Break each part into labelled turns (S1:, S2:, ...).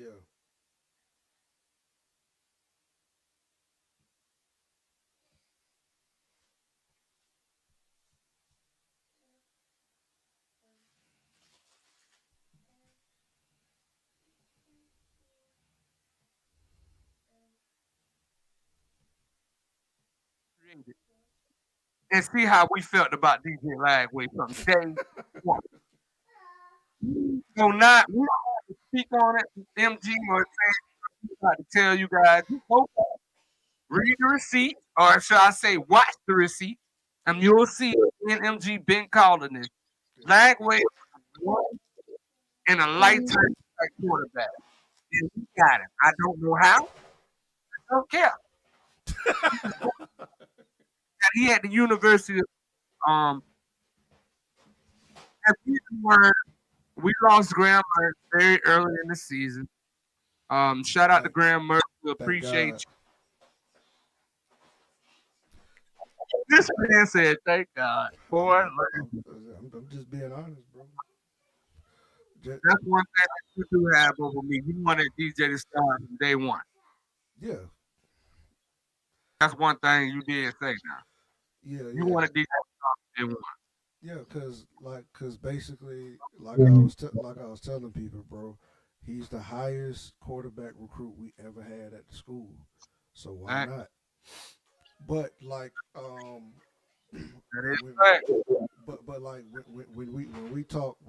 S1: Yeah.
S2: And see how we felt about DJ Lagway from day one. So not we don't have to speak on it, MG, or say we got to tell you guys. You go read the receipt, or should I say, watch the receipt, and you'll see me and MG been calling this. Lagway one in a lifetime quarterback. And he got it. I don't know how. I don't care. He had the University of have you learned we lost Graham Mertz very early in the season. Shout out to
S1: Thank,
S2: Graham Mertz. We
S1: thank
S2: appreciate
S1: God.
S2: you. This man said, "Thank God."
S1: I'm,
S2: Boy,
S1: I'm just being honest, bro. Just,
S2: that's one thing that you do have over me. You wanted DJ to start from day one.
S1: yeah,
S2: That's one thing you did say. Now
S1: yeah,
S2: you
S1: yeah,
S2: wanted DJ to start from day
S1: yeah. Cause basically,
S2: one.
S1: like I was telling people, bro, he's the highest quarterback recruit we ever had at the school. So why
S2: That,
S1: not? But
S2: that is
S1: when
S2: fact.
S1: like when we talked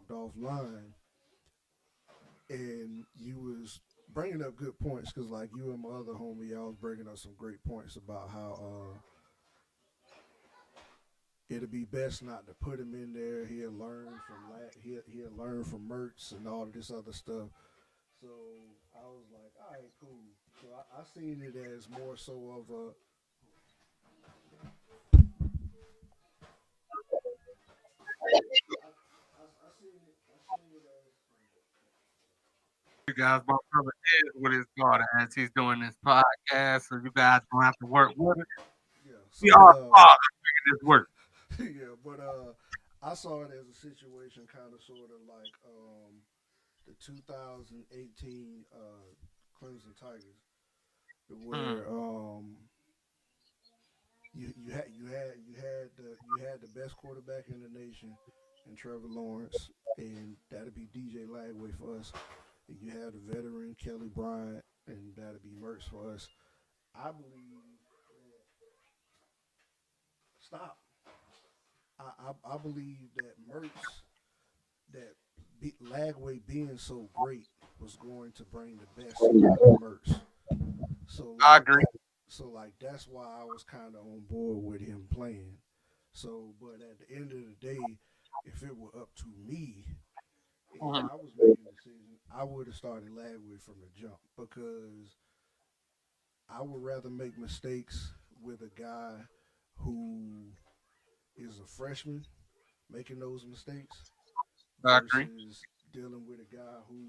S1: offline and you was bringing up good points because like you and my other homie, y'all was bringing up some great points about how it'd be best not to put him in there. He'll learn from Mertz and all of this other stuff. So I was like, all right, cool. So I seen it as more so of a I seen it as
S2: You guys, my brother is with his daughter as he's doing this podcast, so you guys don't have to work with it.
S1: yeah.
S2: We
S1: So but
S2: are fathers making this work.
S1: yeah, but I saw it as a situation kind of sort of like the 2018 Clemson Tigers,
S2: Mm.
S1: where you had the best quarterback in the nation, and Trevor Lawrence, and that'd be DJ Lagway for us. And you had the veteran Kelly Bryant, and that'd be Mertz for us. I believe stop. I believe that Lagway being so great was going to bring the best out of Mertz. So
S2: I
S1: like
S2: agree.
S1: that, so like that's why I was kind of on board with him playing. So, but at the end of the day, if it were up to me, if
S2: Mhm.
S1: I was making a decision, I would have started Lagway from the jump because I would rather make mistakes with a guy who is a freshman making those mistakes
S2: I agree.
S1: versus dealing with a guy who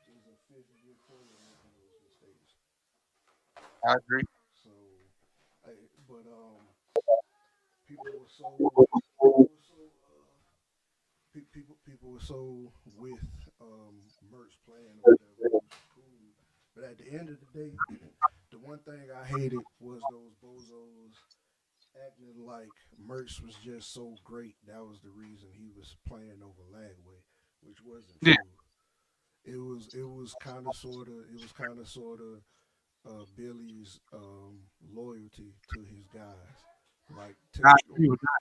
S1: is a fifth year player making those mistakes.
S2: I agree.
S1: So, I, but people were so people were so people were so with Mertz playing or whatever, which is cool. But at the end of the day, the one thing I hated was those bozos acting like Mertz was just so great. That was the reason he was playing over Lagway, which wasn't
S2: Yeah,
S1: true. It was kind of sort of Billy's loyalty to his guys. Like
S2: I agree with that.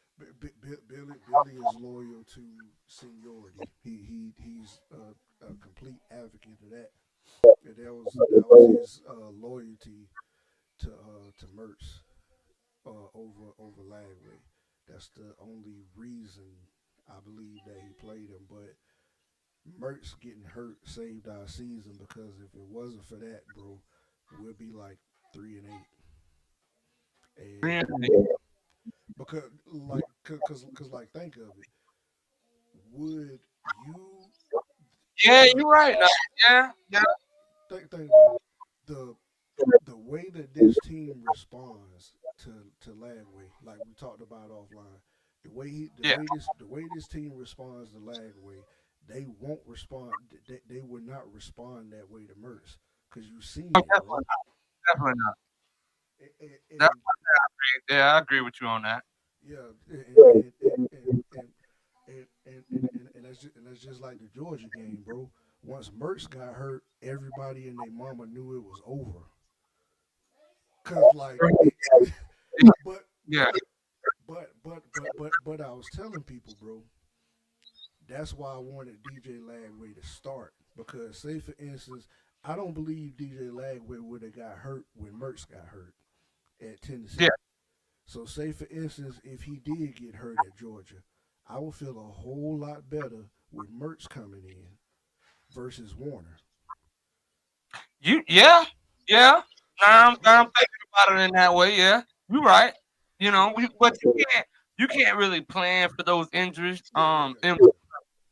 S1: Billy is loyal to seniority. He's a complete advocate of that. And that was his loyalty to Mertz over Lagway. That's the only reason I believe that he played him. But Mertz getting hurt saved our season because if it wasn't for that, bro, we'll be like 3-8. And
S2: Yeah,
S1: cause like think of it. Would you
S2: yeah,
S1: the
S2: you're right. Now. Yeah, yeah.
S1: think about it. The the way that this team responds to Lagway, like we talked about offline, the way
S2: Yeah.
S1: this team responds to Lagway, they won't respond. They would not respond that way to Mertz because you've
S2: Oh,
S1: seen it, bro.
S2: definitely not. Definitely not.
S1: And
S2: Definitely, yeah, I agree with you on that.
S1: yeah, and that's just like the Georgia game, bro. Once Mertz got hurt, everybody and their mama knew it was over. Cause like it, but
S2: Yeah,
S1: but I was telling people, bro, that's why I wanted DJ Lagway to start. Because say for instance, I don't believe DJ Lagway would have got hurt when Mertz got hurt at
S2: yeah.
S1: Tennessee. So say for instance, if he did get hurt at Georgia, I would feel a whole lot better with Mertz coming in versus Warner.
S2: Yeah, yeah.
S1: So
S2: Now I'm thinking about it in that way. Yeah, you're right.
S1: so
S2: But you can't really plan for those injuries. And
S1: yeah.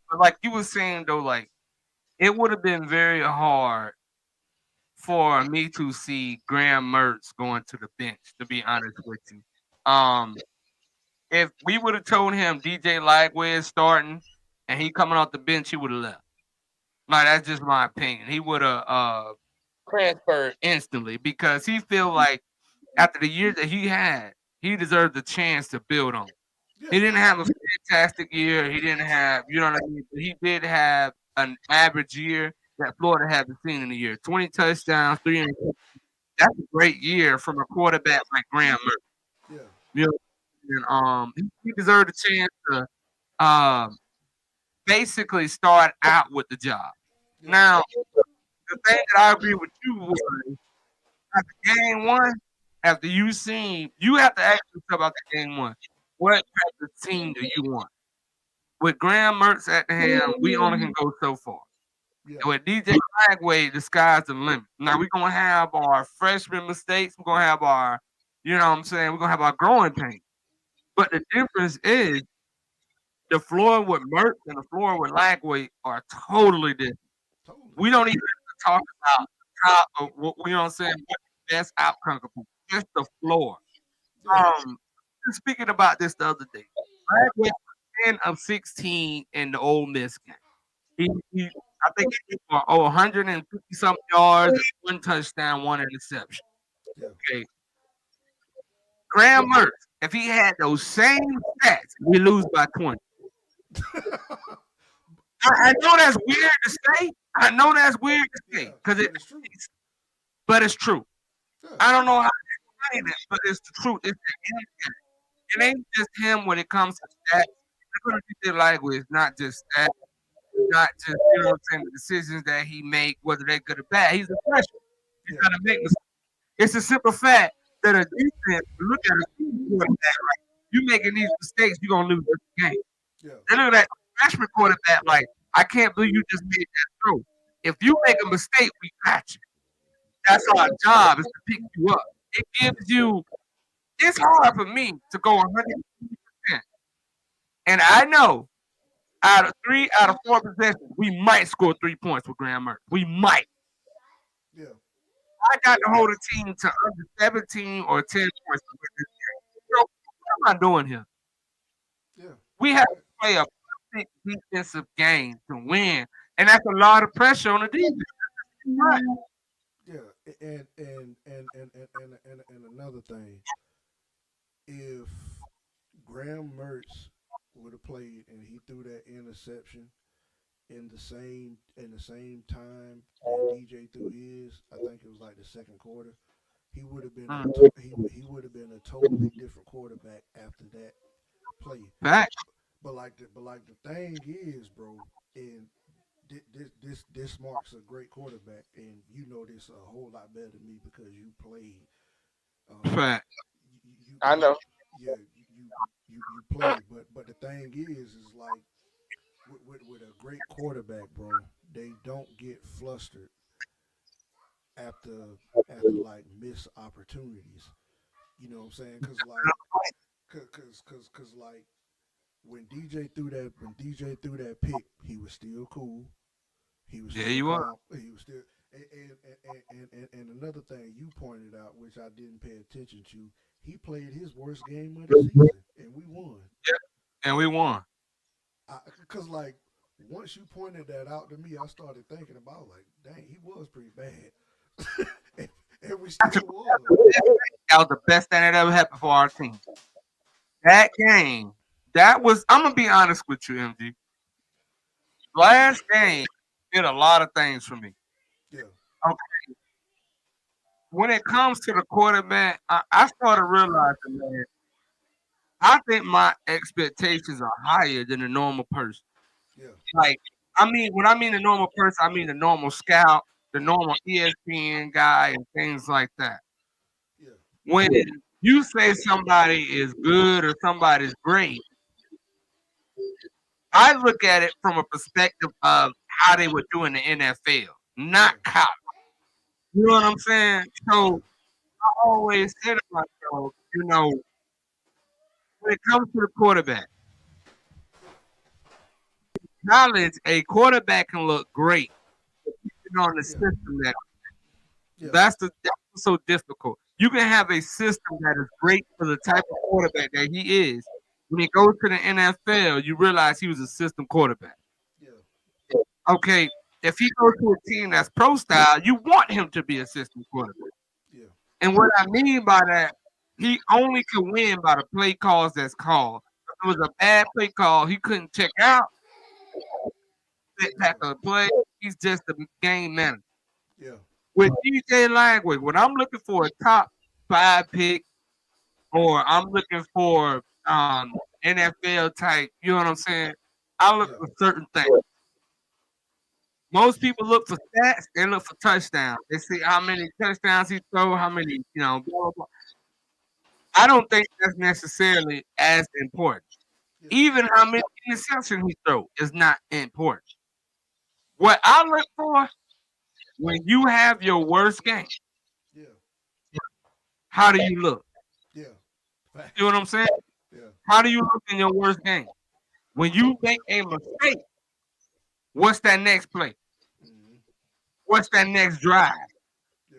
S2: but like you were saying though, like it would have been very hard for me to see Graham Mertz going to the bench. To be honest with you, um, if we would have told him DJ Lagway is starting and he coming off the bench, he would have left. Like that's just my opinion. He would have transferred instantly because he feel like after the year that he had, he deserved the chance to build on.
S1: Yeah.
S2: He didn't have a fantastic year. He didn't have, you know what I mean? But he did have an average year that Florida hasn't seen in a year. 20 touchdowns, three. That's a great year from a quarterback like Graham Mertz.
S1: Yeah.
S2: You know, and, he deserved a chance to basically start out with the job.
S1: Yeah.
S2: Now, the thing that I agree with you was after game one, after you seen, you have to ask yourself about the game one. What type of team do you want? With Graham Mertz at the helm, we only can go so far.
S1: Yeah.
S2: And with DJ Lagway, the sky's the limit. Now we're gonna have our freshman mistakes. We're gonna have our, you know what I'm saying, we're gonna have our growing pains. But the difference is the floor with Mertz and the floor with Lagway are totally different.
S1: Totally.
S2: We don't even talk about how, you know what I'm saying, what the best outcome could be. Just the floor.
S1: Yeah.
S2: Um, speaking about this the other day, Brad was 10 of 16 in the Ole Miss game. He I think he threw for 150 something yards, one touchdown, one interception.
S1: Yeah.
S2: Okay, Graham Mertz, if he had those same stats, we lose by 20. I know that's weird to say. I know that's weird to say
S1: Yeah.
S2: because
S1: But it's true.
S2: but it's true.
S1: Yeah.
S2: I don't know how to explain it, but it's the truth. It ain't just him when it comes to stats. They're gonna be their language, not just stats, not just you know what I'm saying, the decisions that he make, whether they're good or bad. He's a freshman. He's
S1: Yeah.
S2: gonna make mistakes. It's a simple fact that a defense look at a quarterback like you making these mistakes, you're gonna lose this game.
S1: Yeah.
S2: They look at that freshman quarterback like, I can't believe you just made that throw. If you make a mistake, we got you. That's our job is to pick you up. It gives you. It's hard for me to go 100%, and I know out of four possessions, we might score 3 points with Graham Mertz. We might.
S1: Yeah.
S2: I got to hold a team to under 17 or 10 points to win this game. So, what am I doing here?
S1: Yeah.
S2: We have to play a perfect defensive game to win, and that's a lot of pressure on the defense. Right.
S1: Yeah. And another thing, if Graham Mertz would have played and he threw that interception in the same time that DJ threw his, I think it was like the second quarter. He would have been
S2: Mm.
S1: he would have been a totally different quarterback after that play.
S2: Fact.
S1: But like the thing is, bro, and this marks a great quarterback, and you know this a whole lot better than me because you played. Um,
S2: Fact. I
S1: you
S2: know.
S1: yeah you played, but the thing is like with a great quarterback, bro, they don't get flustered after like missed opportunities. You know what I'm saying? Cause like when DJ threw that pick, he was still cool. He was
S2: Yeah,
S1: still
S2: you are.
S1: calm. He was still and another thing you pointed out, which I didn't pay attention to, he played his worst game of the season, and we won.
S2: Yeah, and we won.
S1: Cause like once you pointed that out to me, I started thinking about like, dang, he was pretty bad, and, and we
S2: That's,
S1: still was.
S2: that was the best thing that ever happened for our team. That game, that was. I'm gonna be honest with you, MG. Last game did a lot of things for me.
S1: Yeah,
S2: Okay, when it comes to the quarterback, I started realizing, man, I think my expectations are higher than a normal person.
S1: yeah,
S2: Like, I mean, when I mean the normal person, I mean the normal scout, the normal ESPN guy, and things like that.
S1: yeah,
S2: When you say somebody is good or somebody's great, I look at it from a perspective of how they would do in the NFL,
S1: yeah,
S2: not college. You know what I'm saying? So I always say to myself, when it comes to the quarterback, college, a quarterback can look great depending on the
S1: yeah,
S2: system that
S1: yeah,
S2: that's what's so difficult. You can have a system that is great for the type of quarterback that he is. When he goes to the NFL, you realize he was a system quarterback.
S1: yeah,
S2: Okay, if he goes to a team that's pro style, you want him to be a system quarterback.
S1: yeah,
S2: And what I mean by that, he only can win by the play calls that's called. If it was a bad play call, he couldn't check out,
S1: yeah,
S2: spectacular play. He's just a game manager.
S1: yeah,
S2: With DJ Lagway, when I'm looking for a top 5 pick, or I'm looking for NFL type, you know what I'm saying? I look
S1: yeah,
S2: for certain things. Most people look for stats, they look for touchdowns. They see how many touchdowns he throw, how many, blah, blah, blah. I don't think that's necessarily as important.
S1: yeah,
S2: Even how many interceptions he throw is not important. What I look for when you have your worst game,
S1: yeah,
S2: how do you look?
S1: yeah.
S2: You know
S1: Facts.
S2: what I'm saying?
S1: Yeah.
S2: How do you look in your worst game? When you make a mistake, what's that next play?
S1: Mm-hmm.
S2: What's that next drive?
S1: Yeah.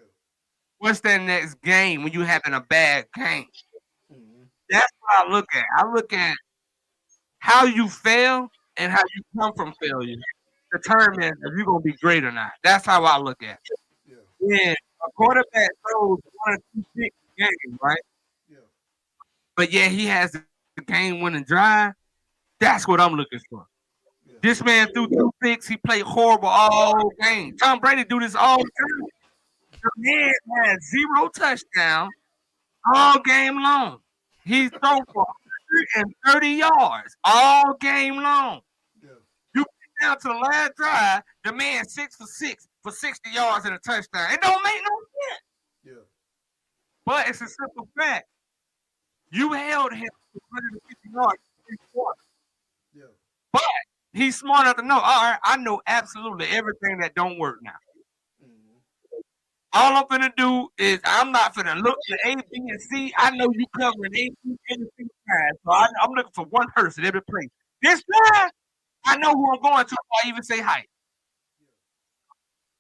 S2: What's that next game when you having a bad game?
S1: Mm-hmm.
S2: That's what I look at. I look at how you fail and how you come from failure determines if you're gonna be great or not. That's how I look at it.
S1: Yeah.
S2: When a quarterback throws 1 or 2 picks a game, right?
S1: Yeah.
S2: But yeah, he has the game winning drive. That's what I'm looking for.
S1: Yeah.
S2: This man threw 2 picks. He played horrible all game. Tom Brady do this all the time. The man had 0 touchdowns all game long. He threw for 130 yards all game long.
S1: Yeah.
S2: You get down to the last drive, the man 6 for 6 for 60 yards and a touchdown. It don't make no sense.
S1: Yeah.
S2: But it's a simple fact. You held him to 150 yards in 3 quarters.
S1: Yeah.
S2: But he's smart enough to know, all right, I know absolutely everything that don't work now.
S1: Mm-hmm.
S2: All I'm finna do is I'm not finna look at A, B, and C. I know you covering A, B, every single time. So I'm looking for one person every place. This time, I know who I'm going to before I even say hi.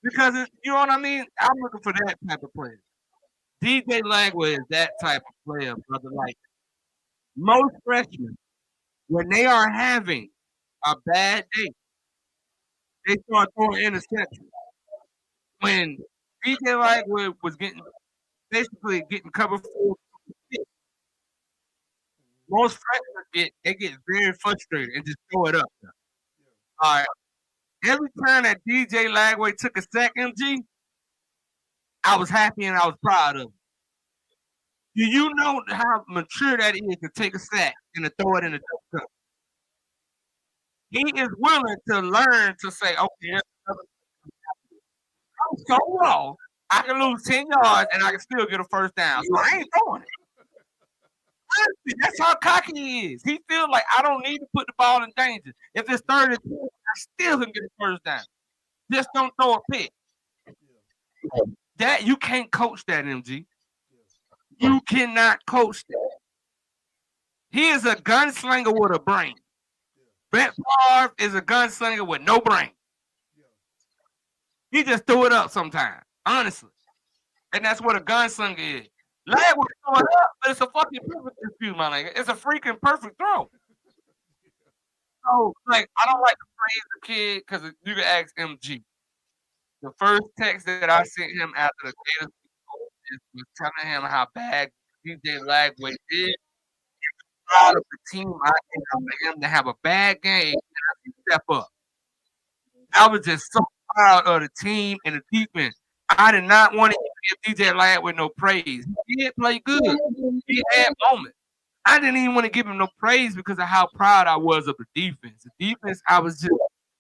S2: Because you know what I mean? I'm looking for that type of player. DJ Lagway is that type of player, brother. Like most freshmen, when they are having a bad day, they start throwing interceptions. When DJ Lagway was getting basically getting cover for most freshmen get very frustrated and just throw it up. All right. Every time that DJ Lagway took a sack, MG, I was happy and I was proud of him. Do you know how mature that is to take a sack and to throw it in the cup? He is willing to learn to say, okay, I'm so low. I can lose 10 yards and I can still get a first down. So I ain't throwing it. Honestly, that's how cocky he is. He feels like I don't need to put the ball in danger. If it's 30, I still can get a first down. Just don't throw a pick. That you can't coach that, MG. You cannot coach that. He is a gunslinger with a brain. Brett Favre is a gunslinger with no brain. He just threw it up sometimes, honestly. And that's what a gunslinger is. Lad will throw it up, but it's a fucking perfect dispute, my nigga. It's a freaking perfect throw. So, like, I don't like to praise the kid because you can ask MG. The first text that I sent him after the Gators was telling him how bad DJ Lagway did. Proud of the team. I think for him to have a bad game and step up. I was just so proud of the team and the defense. I did not want to give DJ Lagway no praise. He did play good. He had moments. I didn't even want to give him no praise because of how proud I was of the defense. The defense, I was just,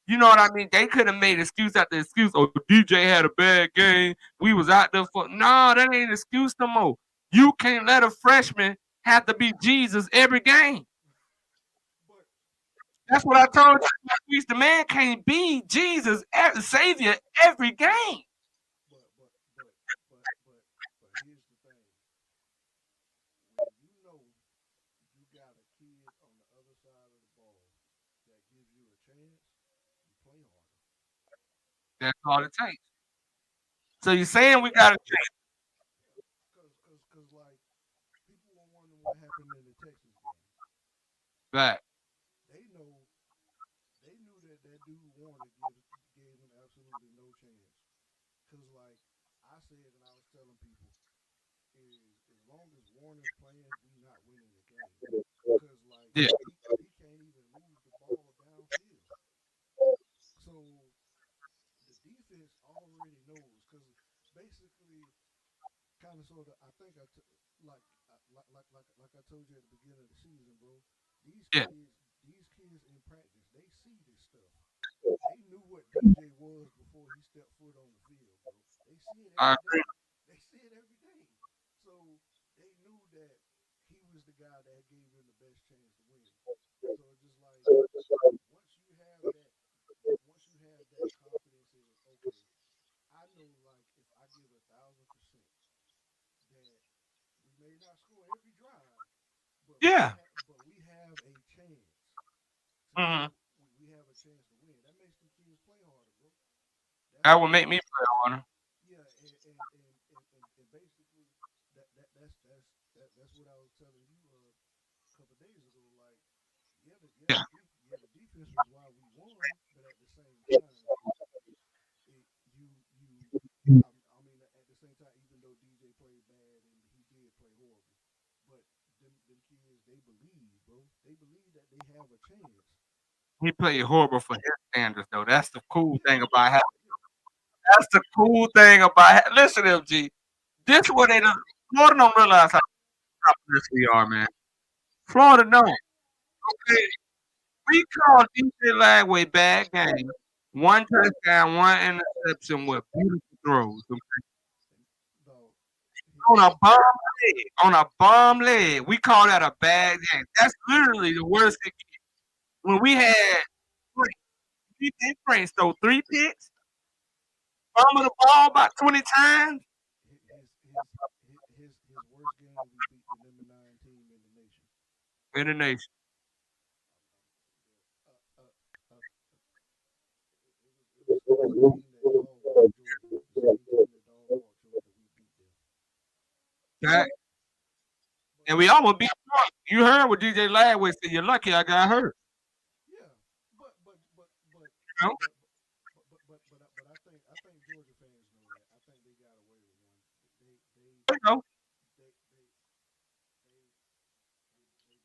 S2: you know what I mean? They could have made excuse after excuse. Oh, DJ had a bad game. We was out there for. No, that ain't an excuse no more. You can't let a freshman have to be Jesus every game.
S1: But
S2: That's what I told you. The man can't be Jesus, Savior every game.
S1: but but but but here's the thing. When you know you got a kid on the other side of the ball that gives you a chance, you play harder.
S2: That's all it takes. So you're saying we got to change
S1: Yeah, cause like people were wondering what happened in the Texas game.
S2: that.
S1: They know they knew that that dude Warner gave him absolutely no chance. Cause like I said and I was telling people, is as long as Warner's playing, we not winning the game. Cause like
S2: Yeah.
S1: he can't even move the ball downfield. So the defense already knows. Cause basically, kind of sort of, I think like I told you at the beginning of the season, bro. These
S2: Yeah.
S1: kids, these kids in practice, they see this stuff. They knew what DJ was before he stepped foot on the field, bro. They see it
S2: I
S1: every
S2: agree.
S1: day. They see it every day. So they knew that he was the guy that gave them the best chance to win. So it's just like once you have that, once you have that confidence in okay, I know like if I give 1,000%, that we may not score every drive,
S2: Yeah.
S1: but we have a chance to
S2: Hmm.
S1: we have a chance to win. That makes the kids play harder, bro. That's
S2: That
S1: what
S2: would make me play on her.
S1: yeah, and basically that's what I was telling you a couple of days ago. Like
S2: Yeah.
S1: the defense was why we won, but at the same time, it, I mean at the same time, even though DJ played bad and he did play horrible, but them kids they believe, bro. They believe that they have a chance.
S2: He played horrible for his standards, though. That's the cool
S1: Yeah,
S2: thing about how.
S1: yeah,
S2: That's the cool thing about. Listen, MG. This is what they don't. Florida don't realize how this we are, man. Florida don't. Okay, we called DJ Lagway bad game. One touchdown, one interception with beautiful throws.
S1: and dog.
S2: On a bomb leg. On a bomb leg. We call that a bad game. That's literally the worst thing. When we had Frank stole 3 picks, fumbled the ball about 20 times
S1: His worst game we beat the number 9 team in the nation.
S2: in the nation.
S1: Uh, uh, uh, it was a team that dog walked Georgia. The same team that dog walked Georgia. We beat them.
S2: That,
S1: But
S2: and we almost beat Florida. You heard what DJ Lagway said. You're lucky I got hurt.
S1: yeah, but but but but
S2: You know?
S1: but I think Georgia fans know that. I think they got away with one. They they
S2: You know.
S1: they they they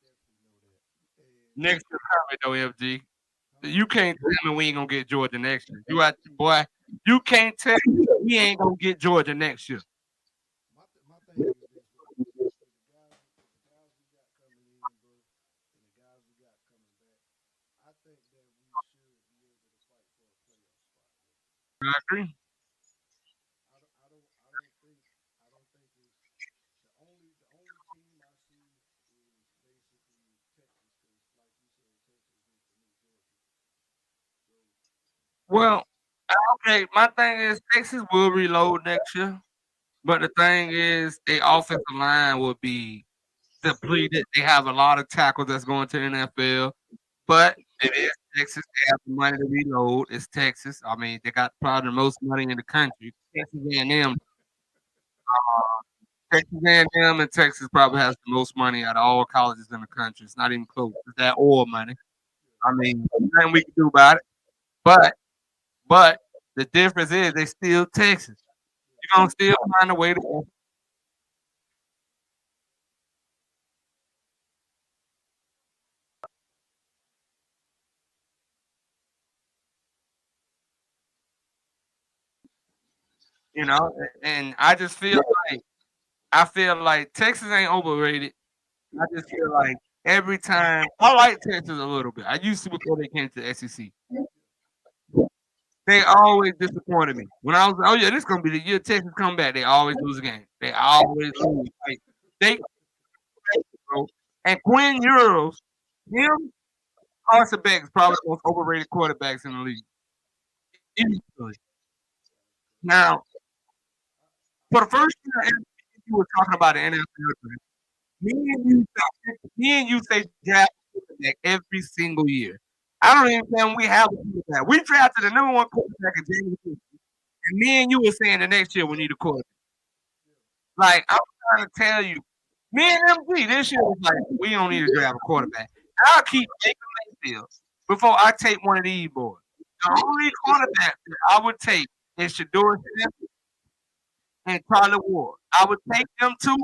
S1: definitely know that. And
S2: Next year coming though, FG.
S1: huh?
S2: You can't tell me we ain't gonna get Georgia next year. You out, boy. You can't tell me we ain't gonna get Georgia next year.
S1: My thing is this, bro. With the guys we got coming in, bro, and the guys we got coming back, I think that we should be able to fight for a playoff spot, bro.
S2: I agree.
S1: I don't think it's the only team I see is basically Texas, because like you said, Texas needs to meet Georgia. So
S2: Well, okay. My thing is Texas will reload next year, but the thing is, their offensive line will be depleted. They have a lot of tackles that's going to the NFL, but it is Texas. They have the money to reload. It's Texas. I mean, they got probably the most money in the country. Texas A&M and Texas probably has the most money out of all colleges in the country. It's not even close. It's that oil money. I mean, nothing we can do about it. But but the difference is they still Texas. You're gonna still find a way to, you know. And I feel like Texas ain't overrated. I just feel like every time I like Texas a little bit. I used to before they came to the SEC. They always disappointed me. When I was like, oh yeah, this gonna be the year Texas come back. They always lose a game. They always lose. Like they bro. And Quinn Euros, him, Carson Beck is probably the most overrated quarterbacks in the league. Easily. Now, for the first year you were talking about the NFL draft, me and you say draft quarterback every single year. I don't even think we have a quarterback. We drafted the number one quarterback in January, and me and you were saying the next year we need a quarterback. Like I'm trying to tell you, me and MG this year was like we don't need to draft a quarterback. I'll keep Baker Mayfield before I take one of these boys. The only quarterback that I would take is Shador Smith and Tyler Ward. I would take them two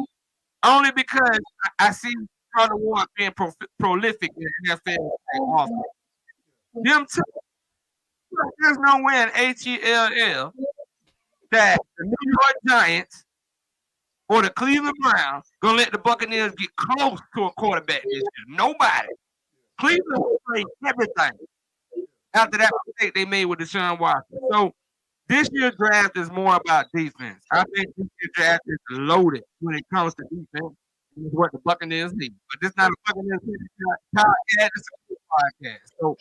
S2: only because I see Tyler Ward being prolific in the NFL offense. Them two, there's no way in HELL that the New York Giants or the Cleveland Browns gonna let the Buccaneers get close to a quarterback this year. Nobody. Cleveland will play everything after that mistake they made with Deshaun Watson. So this year's draft is more about defense. I think this year's draft is loaded when it comes to defense. Is what the Buccaneers need. But this is not a Buccaneers podcast. It's a good podcast. So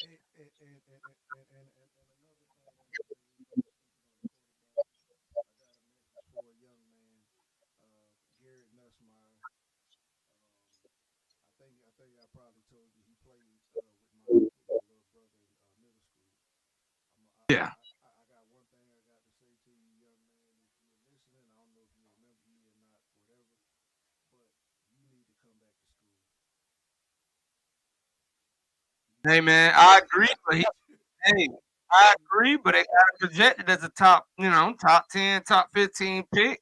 S1: I probably told you he played with my little brother in middle school.
S2: yeah.
S1: I got one thing I got to say to you, young man. If you're listening, I don't know if you remember me or not, whatever, but you need to come back to school.
S2: Hey man, I agree, but hey, I agree, but they got him projected as a top, top 10, top 15 pick.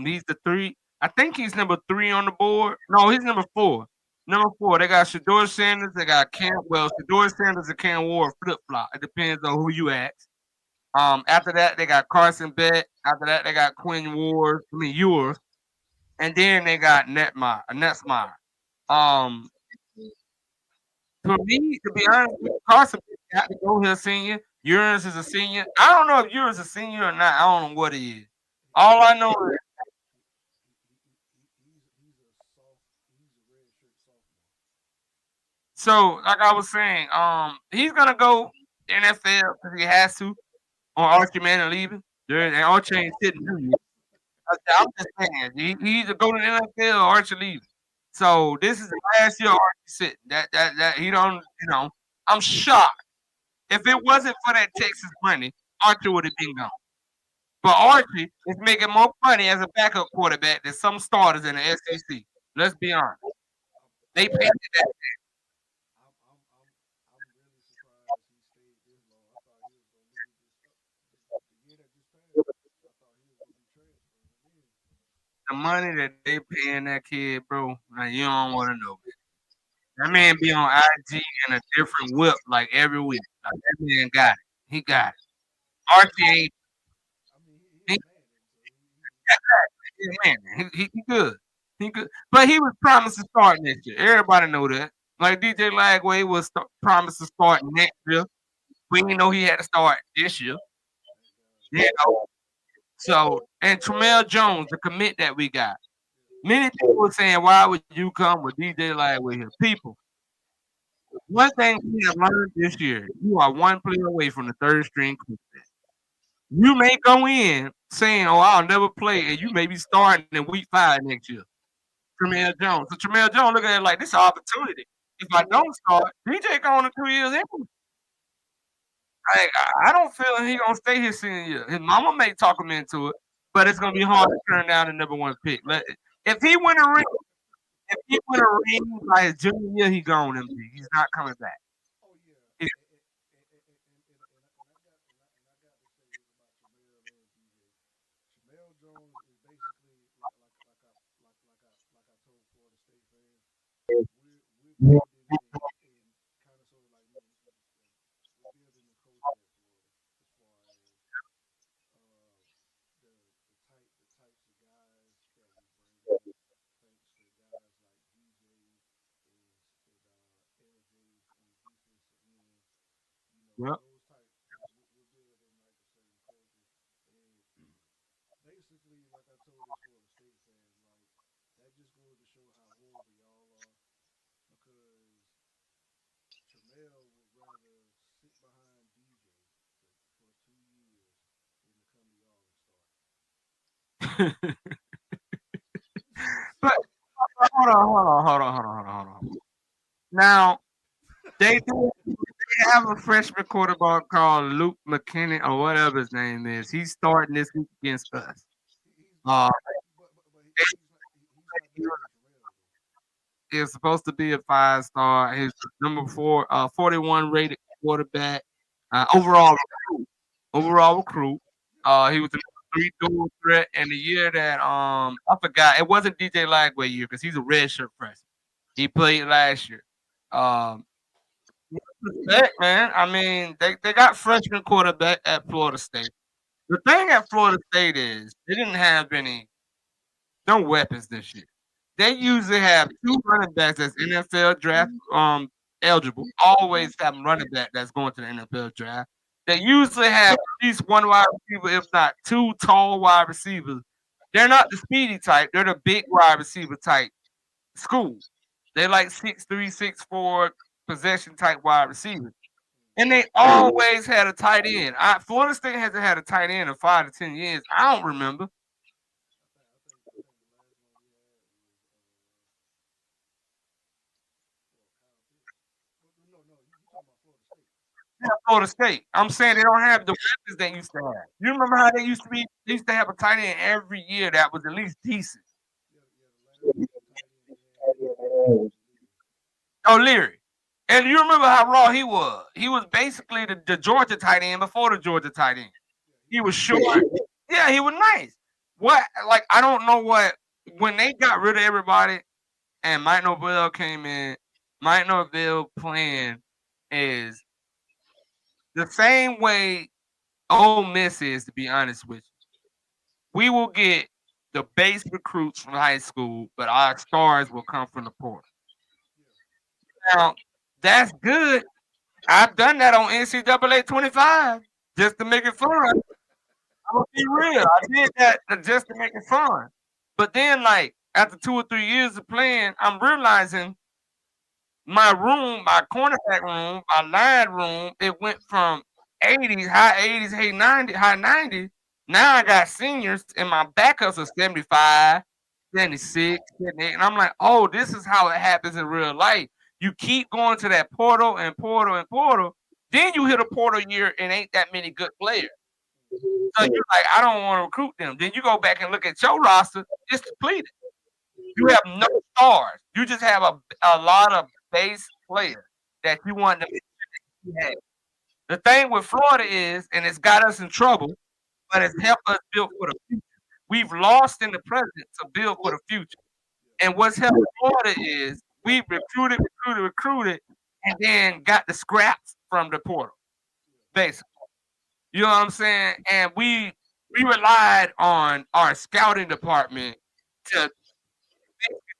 S2: He's the three. I think he's number 3 on the board. No, he's number 4. Number 4. They got Shador Sanders. They got Cam. Well, Shador Sanders and Cam Ward flip flop. It depends on who you ask. After that, they got Carson Beck. After that, they got Quinn Ward. I mean, Ewers. And then they got Netsmeyer. Um, for me, to be honest, Carson got to go here senior. Ewers is a senior. I don't know if Ewers is a senior or not. I don't know what he is. All I know is
S1: He's a red shirt sophomore.
S2: so, like I was saying, he's gonna go NFL because he has to on Archie Manning leaving. And Archie ain't sitting here. I'm just saying, he either go to the NFL or Archie leaving. So this is the last year Archie sitting. That he don't, I'm shocked. If it wasn't for that Texas money, Archie would have been gone. But Archie is making more money as a backup quarterback than some starters in the SEC. Let's be honest. They paid that.
S1: I'm really surprised he stayed this long. I thought he was gonna leave the year that just passed. I thought he was gonna be transferring.
S2: The money that they paying that kid, bro, like you don't want to know. That man be on IG in a different whip like every week. Like, that man got it. He got it. Archie ain't.
S1: I mean,
S2: He,
S1: he's man, so
S2: he's man. He good. He good. But he was promised to start next year. Everybody know that. Like DJ Lagway was promised to start next year. We didn't know he had to start this year. You know. So and Tremel Jones, the commit that we got. Many people were saying, "Why would you come with DJ Lagway here?" People, one thing we have learned this year: you are one player away from the third string quarterback. You may go in saying, "Oh, I'll never play," and you may be starting in week 5 next year. Tremel Jones. So Tremel Jones look at it like this is an opportunity. If I don't start, DJ going to 2 years in. Like, I don't feel he gonna stay his senior year. His mama may talk him into it, but it's gonna be hard to turn down the number 1 pick. If he win a ring, if he win a ring by his junior year, he gone. MG. He's not coming back.
S1: oh yeah,
S2: Yep.
S1: those type, we'll build in like a certain culture. And basically, like I told this Florida State fans, like that just goes to show how horrible y'all are. Because Tramel would rather sit behind DJ for 2 years than to come to y'all and start.
S2: But hold on, hold on, hold on, hold on, hold on, hold on. Now they have a freshman quarterback called Luke McKinnon or whatever his name is. He's starting this week against us.
S1: He's
S2: Uh,
S1: he's not better than Tramel though.
S2: is supposed to be a 5 star. He's number 41 rated quarterback. Overall recruit. Overall recruit. He was the number 3 dual threat in the year that I forgot. It wasn't DJ Lagway year because he's a redshirt freshman. He played last year. Um, respect, man. I mean, they got freshman quarterback at Florida State. The thing at Florida State is they didn't have no weapons this year. They usually have 2 running backs that's NFL draft eligible. Always have a running back that's going to the NFL draft. They usually have at least one wide receiver, if not 2 tall wide receivers. They're not the speedy type. They're the big wide receiver type school. They like 6'3", 6'4", possession type wide receivers. And they always had a tight end. Florida State hasn't had a tight end in 5 to 10 years. I don't remember.
S1: I think the last one we had was Kyle Pitts. No, you talking about Florida State?
S2: Florida State. I'm saying they don't have the weapons they used to have. You remember how they used to be? They used to have a tight end every year that was at least decent.
S1: Yeah, yeah. The last tight end they had was Leary.
S2: O'Leary. And you remember how raw he was. He was basically the Georgia tight end before the Georgia tight end.
S1: Yeah, he
S2: He
S1: was
S2: was
S1: nice.
S2: short. Yeah, he was nice. What like I don't know what when they got rid of everybody and Mike Norvell came in, Mike Norvell plan is the same way Ole Miss is, to be honest with you. We will get the base recruits from high school, but our stars will come from the portal.
S1: Yeah,
S2: Now, that's good. I've done that on NCAA 25 just to make it fun. I'm gonna be real. I did that just to make it fun. But then, like after 2 or 3 years of playing, I'm realizing my room, my cornerback room, my line room, it went from 80s, high 80s, high 90s. Now I got seniors and my backups are 75, 76, 78. And I'm like, oh, this is how it happens in real life. You keep going to that portal and portal and portal. Then you hit a portal year and ain't that many good players. So you're like, I don't want to recruit them. Then you go back and look at your roster, it's depleted. You have no stars. You just have a lot of base players that you want to have. The thing with Florida is, and it's got us in trouble, but it's helped us build for the future. We've lost in the present to build for the future.
S1: yeah,
S2: And what's helped Florida is we recruited, and then got the scraps from the portal,
S1: yeah,
S2: basically. You know what I'm saying? And we relied on our scouting department to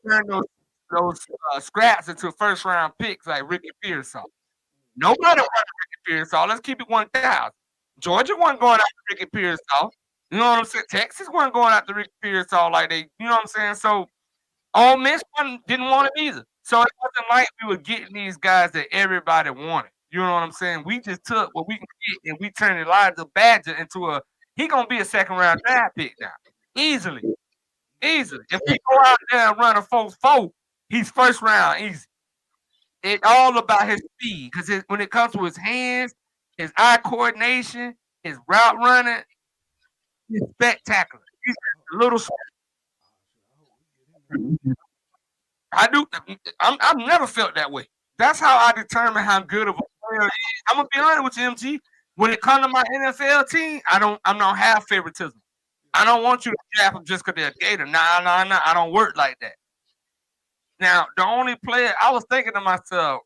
S2: turn those scraps into first round picks like Ricky Pearsall. Nobody wanted Ricky Pearsall. Let's keep it 1,000. Georgia wasn't going after Ricky Pearsall. You know what I'm saying? Texas wasn't going after Ricky Pearsall like they, you know what I'm saying? So Ole Miss didn't want him either. So it wasn't like we were getting these guys that everybody wanted. You know what I'm saying? We just took what we can get and we turned Elijah Badger into he gonna be a second round draft pick now. Easily. Easily. If he go out there and run a 4-4, he's first round easy. It's all about his speed because when it comes to his hands, his eye coordination, his route running, he's spectacular. He's
S1: I hope.
S2: a little.
S1: Shit, I hope we get him in.
S2: I do. I've never felt that way. That's how I determine how good of a player he is. I'm gonna be honest with you, MG. When it comes to my NFL team, I don't have favoritism. I don't want you to draft them just because they're a Gator. Nah. I don't work like that. Now, the only player I was thinking to myself,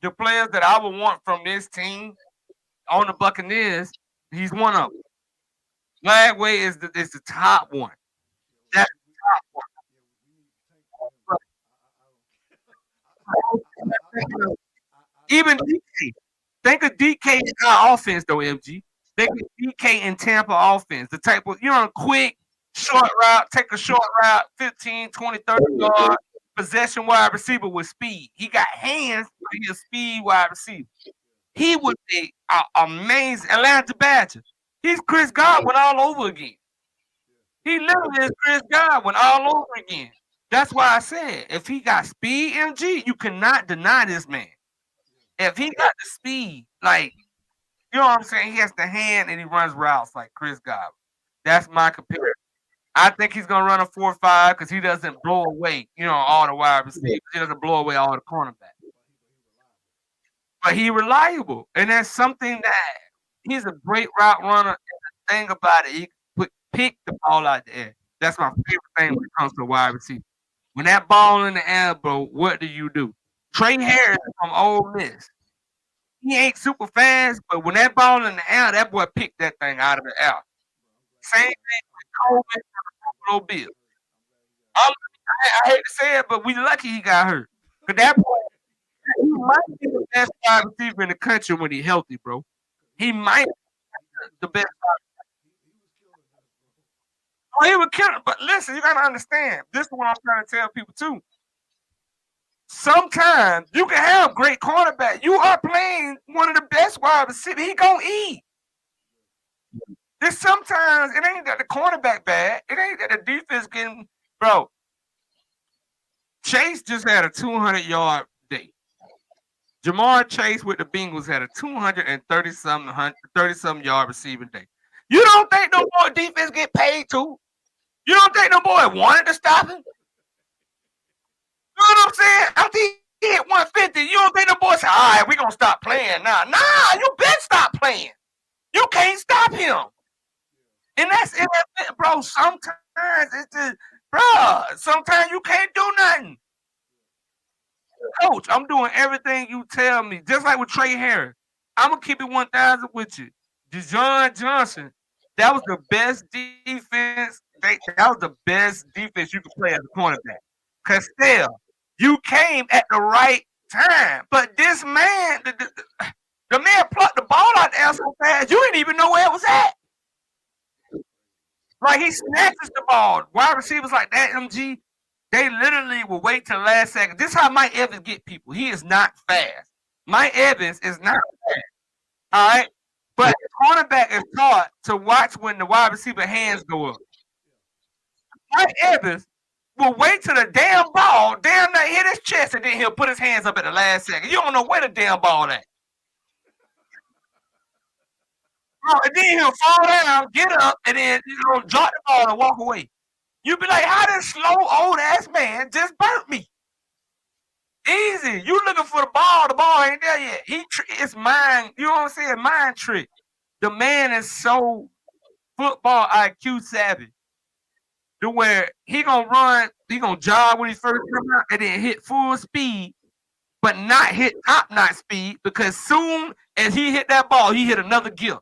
S2: the players that I would want from this team on the Buccaneers, he's one of them. Lagway is the top one.
S1: Yeah, well,
S2: That's the top one.
S1: we need to tank for him. I don't care. I, I
S2: Even
S1: don't.
S2: DK. Think of DK in our offense though, MG. Think of DK in Tampa offense. The type of quick, short route, take a short route, 15, 20, 30 yard possession wide receiver with speed. He got hands, but he's a speed wide receiver. He would be amazing. Atlanta Badger. He's Chris Godwin all over again. He literally is Chris Godwin all over again. That's why I said if he got speed, MG, you cannot deny this man. If he got the speed, like you know what I'm saying, he has the hand and he runs routes like Chris Godwin. That's my comparison. I think he's gonna run a 4.5 because he doesn't blow away, all the wide receivers. He doesn't blow away all the cornerbacks. But he reliable, and that's something that he's a great route runner. And the thing about it, he pick the ball out the air. That's my favorite thing when it comes to wide receiver. When that ball in the air, bro, what do? Trey Harris from Ole Miss. He ain't super fast, but when that ball in the air, that boy picked that thing out of the air. Same thing with Coleman from the Buffalo Bills. I hate to say it, but we lucky he got hurt. Cause that boy, he might be the best wide receiver in the country when he's healthy, bro. He might be the best. Oh, he was killing. But listen, you gotta understand. This is what I'm trying to tell people too. Sometimes you can have great cornerback. You are playing one of the best wide receivers. He gonna eat. There's sometimes it ain't that the cornerback bad. It ain't that the defense getting bro. Chase just had a 200-yard day. Jamar Chase with the Bengals had a 230-something yard receiving day. You don't think no more defense get paid too? You don't think no boy wanted to stop him? You know what I'm saying? After he hit 150, you don't think the boy said, all right, we're going to stop playing now. Nah, you better stop playing. You can't stop him. And that's it, bro. Sometimes it's just, bro, sometimes you can't do nothing. Coach, I'm doing everything you tell me. Just like with Trey Harris. I'm going to keep it 1,000 with you. Deshaun Johnson, that was the best defense. That was the best defense you could play as a cornerback. Because still, you came at the right time. But this man, the man plucked the ball out the air so fast, you didn't even know where it was at. Like he snatches the ball. Wide receivers like that, MG, they literally will wait till the last second. This is how Mike Evans get people. He is not fast. Mike Evans is not fast. All right? But the cornerback is taught to watch when the wide receiver hands go up. Mike Evans will wait till the damn ball damn near hit his chest and then he'll put his hands up at the last second. You don't know where the damn ball at. And then he'll fall down, get up, and then drop the ball and walk away. You be like, how this slow old ass man just burnt me? Easy. You looking for the ball ain't there yet. It's mind. You know what I'm saying? Mind trick. The man is so football IQ savvy to where he gonna run, he gonna jog when he first come out, and then hit full speed, but not hit top notch speed because soon as he hit that ball, he hit another gear.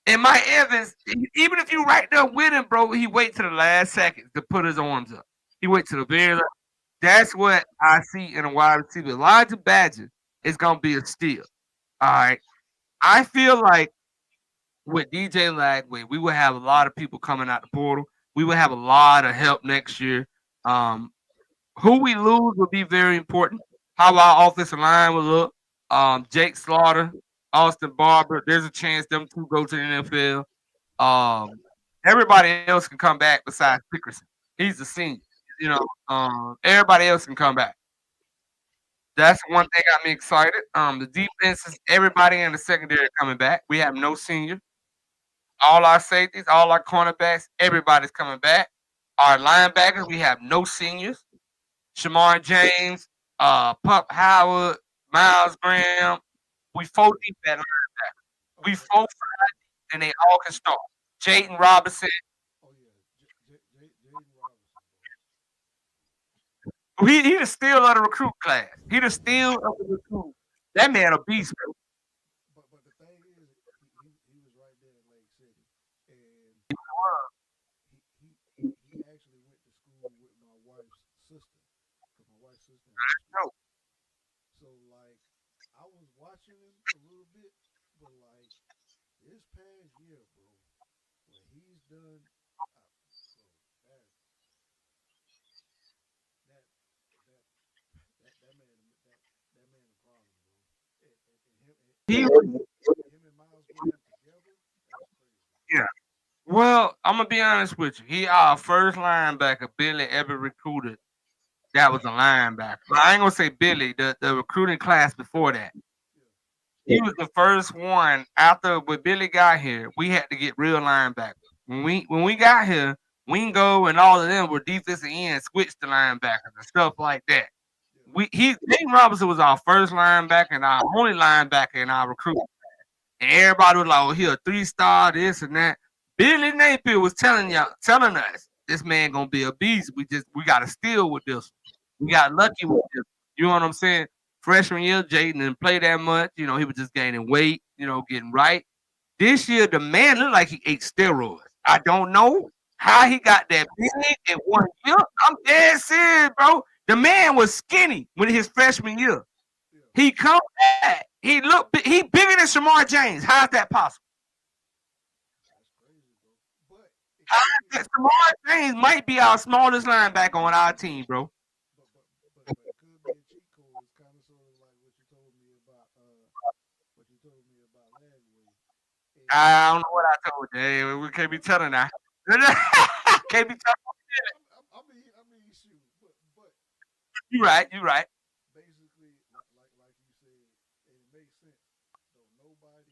S2: And Mike Evans, even if you right there with him, bro, he wait to the last second to put his arms up. He wait to the very last. That's what I see in a wide receiver. Elijah Badger is gonna be a steal. All right. I feel like with DJ Lagway, we will have a lot of people coming out the portal. We will have a lot of help next year. Who we lose will be very important. How our offensive line will look. Jake Slaughter, Austin Barber. There's a chance them two go to the NFL. Everybody else can come back besides Pickerson. He's a senior. Everybody else can come back. That's one thing got me excited. The defense is everybody in the secondary coming back. We have no senior. All our safeties, all our cornerbacks, everybody's coming back. Our linebackers, we have no seniors. Shamar James, Pup Howard, Miles Graham. We 4 deep at linebacker. We 4-5 and they all can start. Jaden Robinson.
S1: Oh yeah, Jaden Robinson.
S2: He the steal of the recruit class. He the steal of the recruit. That man a beast, bro.
S1: But the thing is, he was right there in Lake City, and he actually went to school with my wife's sister, because my wife's sister in high school. So like, I was watching this past year, bro, what he's done, bro, that that that that man that man a problem, bro.
S2: He,
S1: Him and Miles Graham together, that's crazy.
S2: yeah. Well, I'm gonna be honest with you. He our first linebacker Billy ever recruited. That was a linebacker. But I ain't gonna say Billy. The recruiting class before that.
S1: Yeah,
S2: He was the first one after when Billy got here. We had to get real linebackers. When we got here, Wingo and all of them were defensive ends, switched to linebackers and stuff like that.
S1: yeah,
S2: James Robinson was our first linebacker and our only linebacker in our recruit. And everybody was like, "Oh, he a 3-star, this and that." Billy Napier was telling us, this man gonna be a beast. We got to steal with this. We got lucky with this. You know what I'm saying? Freshman year, Jaden didn't play that much. He was just gaining weight. Getting right. This year, the man looked like he ate steroids. I don't know how he got that big in 1 year. I'm dead serious, bro. The man was skinny when his freshman year.
S1: yeah.
S2: He come back. He bigger than Shamar James. How's that possible?
S1: That's crazy, bro. But it
S2: How's
S1: could be,
S2: that? Shamar James might be our smallest linebacker on our team, bro.
S1: but it could be a cheat code. It's kind of sort of like what you told me about Lagway.
S2: I don't know what I told you. Hey, we can't be telling that. Can't be telling.
S1: I mean, shoot, but
S2: You right. You right.
S1: basically, like you said, and it makes sense. Though nobody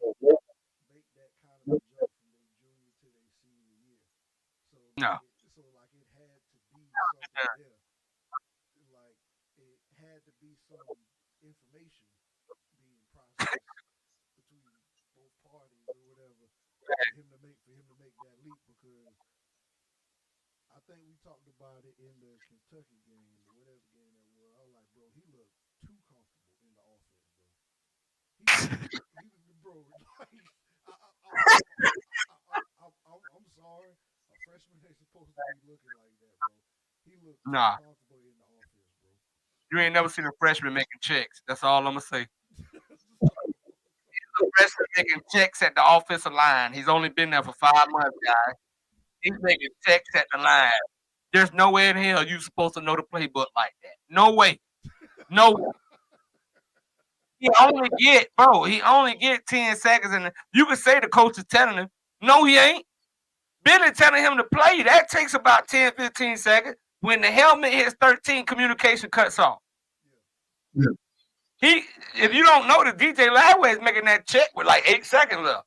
S1: make that kind of a jump from their junior to their senior year. So
S2: No.
S1: like it had to be something there. Like it had to be some information being processed between both parties or whatever for him to make that leap because I think we talked about it in the Kentucky game or whatever game that was. I was like, bro, he looked too comfortable in the offense, bro. Bro, like I'm sorry, a freshman ain't supposed to be looking like that, bro. He looked too
S2: Nah.
S1: comfortable in the offense, bro.
S2: You ain't never seen a freshman making checks. That's all I'm gonna say.
S1: So,
S2: A freshman making checks at the offensive line. He's only been there for 5 months, guys. He's making checks at the line. There's no way in hell you supposed to know the playbook like that. No way. No way. He only get 10 seconds and you can say the coach is telling him. No, he ain't. Billy telling him to play. That takes about 10, 15 seconds. When the helmet hits 13, communication cuts off.
S1: yeah,
S2: He if you don't know the DJ Lagway is making that check with like 8 seconds left.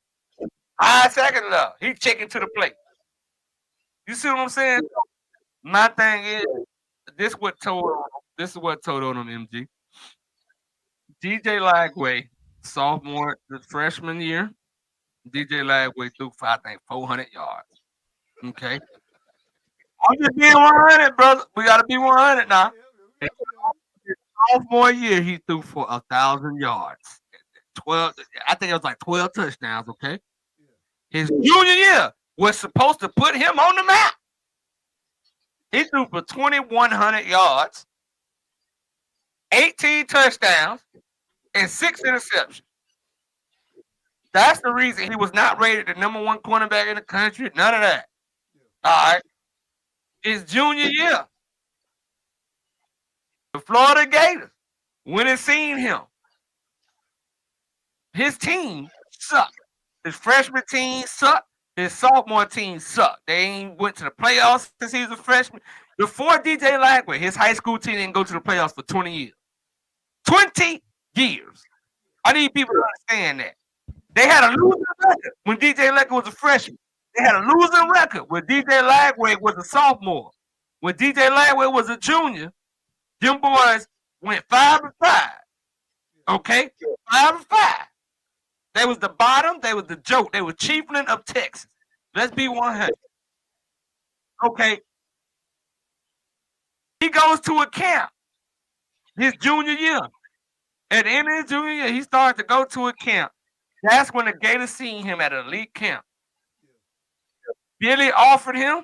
S2: 5 seconds left. He checking to the plate. You see what I'm saying? My thing is this is what told on him, MG. DJ Lagway, sophomore, the freshman year, DJ Lagway threw for I think 400 yards. Okay. I'm just being 100, brother. We gotta be 100 now.
S1: yeah, we
S2: His
S1: gotta be honest.
S2: sophomore year, he threw for 1,000 yards. 12, I think it was like 12 touchdowns, okay?
S1: Yeah,
S2: His junior year was supposed to put him on the map. He threw for 2,100 yards, 18 touchdowns, and 6 interceptions. That's the reason he was not rated the number one cornerback in the country. None of that.
S1: yeah,
S2: All right. His junior year, the Florida Gators went and seen him. His team sucked. His freshman team sucked. His sophomore team sucked. They ain't went to the playoffs since he was a freshman. Before DJ Lagway, his high school team didn't go to the playoffs for 20 years. 20 years. I need people to understand that. They had a losing record when DJ Lagway was a freshman. They had a losing record when DJ Lagway was a sophomore. When DJ Lagway was a junior, them boys went 5-5. Okay? 5-5. They was the bottom. They was the joke. They were Chiefland of Texas. Let's be 100. Okay. He goes to a camp his junior year. At the end of his junior year, he started to go to a camp. That's when the Gators seen him at an elite camp. Billy offered him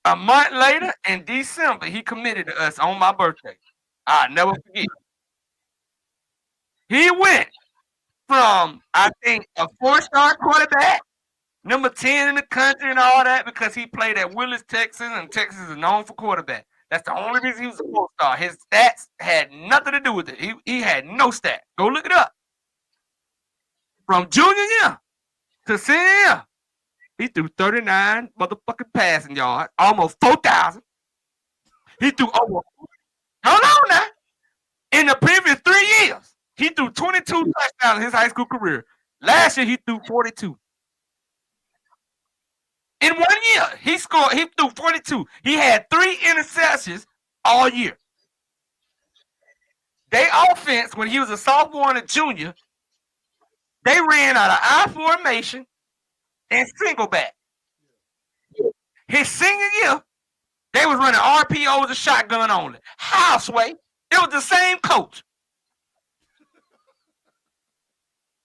S2: a month later in December. He committed to us on my birthday. I'll never forget. He went. from, I think, a 4-star quarterback, number 10 in the country and all that, because he played at Willis, Texas, and Texas is known for quarterback. That's the only reason he was a 4-star. His stats had nothing to do with it. He had no stats. Go look it up. From junior year to senior year, he threw 39 motherfucking passing yards, almost 4,000. He threw over. Hold on now. In the previous 3 years, he threw 22 touchdowns in his high school career. Last year, he threw 42. In 1 year, he threw 42. He had 3 interceptions all year. Their offense, when he was a sophomore and a junior, they ran out of I formation and single back. His senior year, they was running RPOs and shotgun only. Houseway, it was the same coach.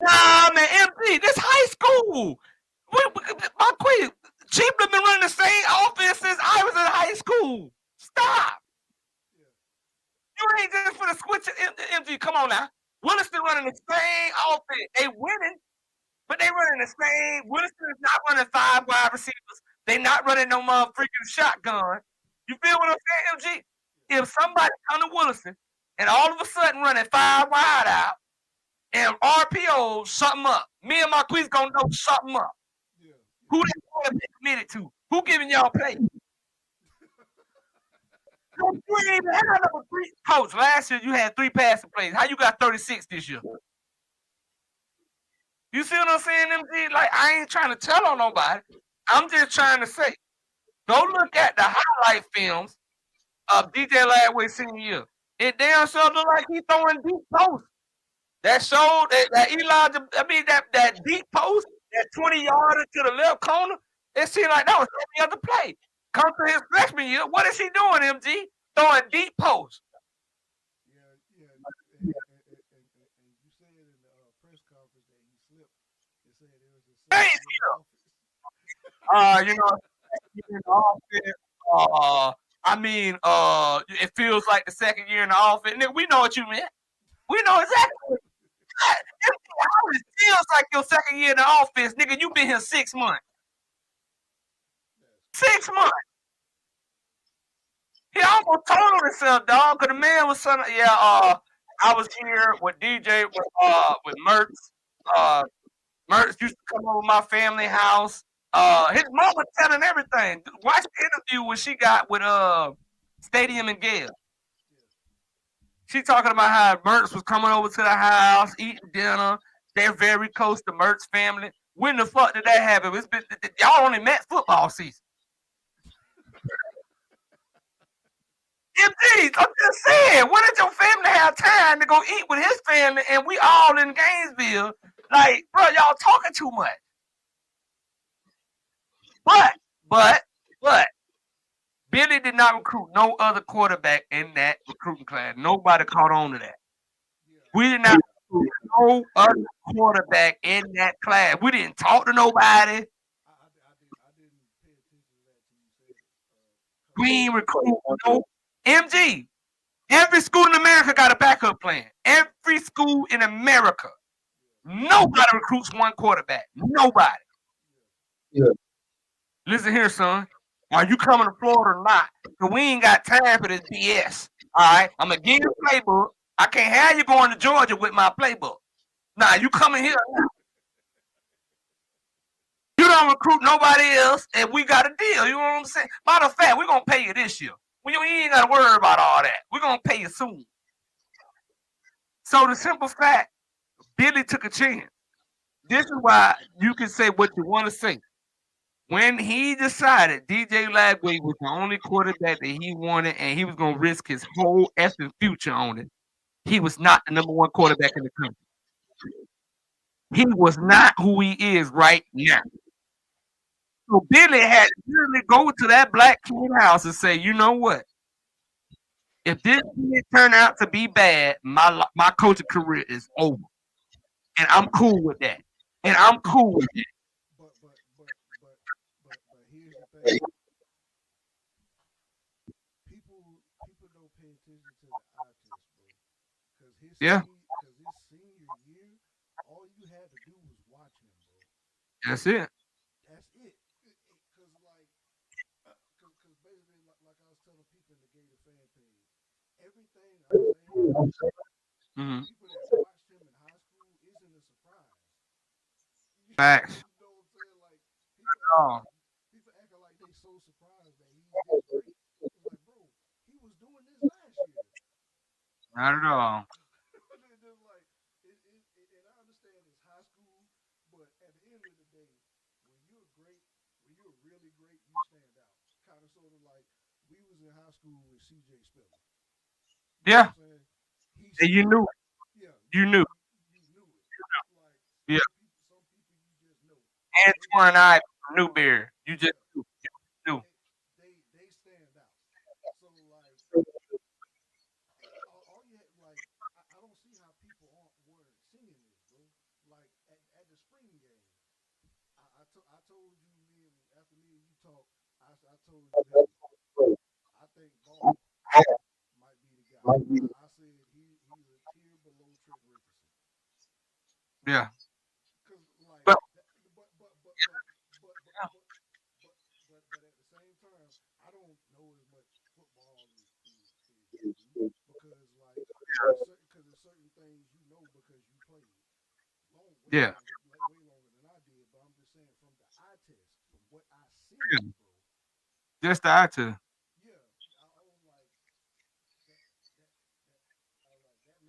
S2: Nah, man, MD, this high school. My queen, Cheaply been running the same offense since I was in high school. Stop. You ain't just for the switch MG. Come on now. Williston running the same offense. They winning, but they running the same. Williston is not running 5 wide receivers. They not running no freaking shotgun. You feel what I'm saying, MG? If somebody come to Williston and all of a sudden running 5 wide out and RPO something up, me and my quiz gonna know something up. Yeah. Who they want to be committed to? Who giving y'all play? You ain't even had number 3. Coach, last year you had 3 passing plays. How you got 36 this year? You see what I'm saying, MG? Like, I ain't trying to tell on nobody. I'm just trying to say, go look at the highlight films of DJ Lagway senior year. It damn sure look like he throwing deep posts. That showed that Elijah, that deep post, that 20-yarder to the left corner, it seemed like that was every other play. Come to his freshman year, what is he doing, MG? Throwing deep posts.
S1: Yeah. And you said in the press conference that he slipped. They said it was a
S2: Hey, you know, it feels like the second year in the offense. Nigga, we know what you meant. We know exactly. It feels like your second year in the offense, nigga. You been here 6 months. 6 months. He almost told himself, dog, because the man was saying, I was here with DJ with Mertz. Mertz used to come over my family house. His mom was telling everything. Watch the interview when she got with Stadium and Gale. She talking about how Mertz was coming over to the house, eating dinner. They're very close to Mertz family. When the fuck did that happen? Y'all only met football season. MD, I'm just saying, when did your family have time to go eat with his family and we all in Gainesville? Like, bro, y'all talking too much. But, Billy did not recruit no other quarterback in that recruiting class. Nobody caught on to that. We did not recruit no other quarterback in that class. We didn't talk to nobody.
S1: I didn't pay attention to that till you said it.
S2: We ain't recruit no MG. Every school in America got a backup plan. Every school in America. Nobody recruits one quarterback. Nobody. Yeah. Listen here, son. Are you coming to Florida or not? Because we ain't got time for this BS. All right? I'm going to give you a playbook. I can't have you going to Georgia with my playbook. Nah, you coming here now. You don't recruit nobody else, and we got a deal. You know what I'm saying? Matter of fact, we're going to pay you this year. You ain't got to worry about all that. We're going to pay you soon. So the simple fact, Billy took a chance. This is why you can say what you want to say. When he decided DJ Lagway was the only quarterback that he wanted and he was going to risk his whole effing future on it, he was not the number 1 quarterback in the country. He was not who he is right now. So Billy had to literally go to that black kid house and say, you know what? If this kid turn out to be bad, my coaching career is over. And I'm cool with that. And I'm cool with it.
S1: But here's the thing. People don't pay attention to the eye test, bro. Because his senior year, all you
S2: That's it.
S1: That's it. Because like, because basically, like I was telling people in the Gator fan page, everything I'm saying, the
S2: Mm-hmm.
S1: people that watched him in high school isn't a surprise. You
S2: Facts.
S1: know what I'm saying? Like
S2: Oh,
S1: people acting like they so surprised that he's this great. It's like, bro, he was doing this last year.
S2: not at all.
S1: It's just like, and I understand it's high school, but at the end of the day, when you're great, when you're really great, you stand out. Kind of sort of like we was in high school with C.J. Spiller. You know
S2: Yeah.
S1: what I'm saying? He
S2: And you
S1: stood
S2: knew.
S1: out. Yeah,
S2: You knew.
S1: you knew it. Like
S2: Yeah.
S1: some people you just know. They
S2: Antoine Ivy from Newberry. You just
S1: yeah,
S2: knew. You knew.
S1: they stand out. So like all you had, like I don't see how people weren't singing this, bro. Like at the spring game, I told you after me and you talked, I told you, hey, I think Ball might be the guy. I said he's a tier below Trent Richardson.
S2: Yeah.
S1: Cause like
S2: But
S1: that, but but
S2: yeah.
S1: but but but at the same time, I don't know as much football as you do because like there's certain things you know because you played
S2: Yeah.
S1: way longer than I did. But I'm just saying from the eye test, from what I seen,
S2: Yeah.
S1: bro.
S2: Just the actor.
S1: Yeah, I was like that that that. I was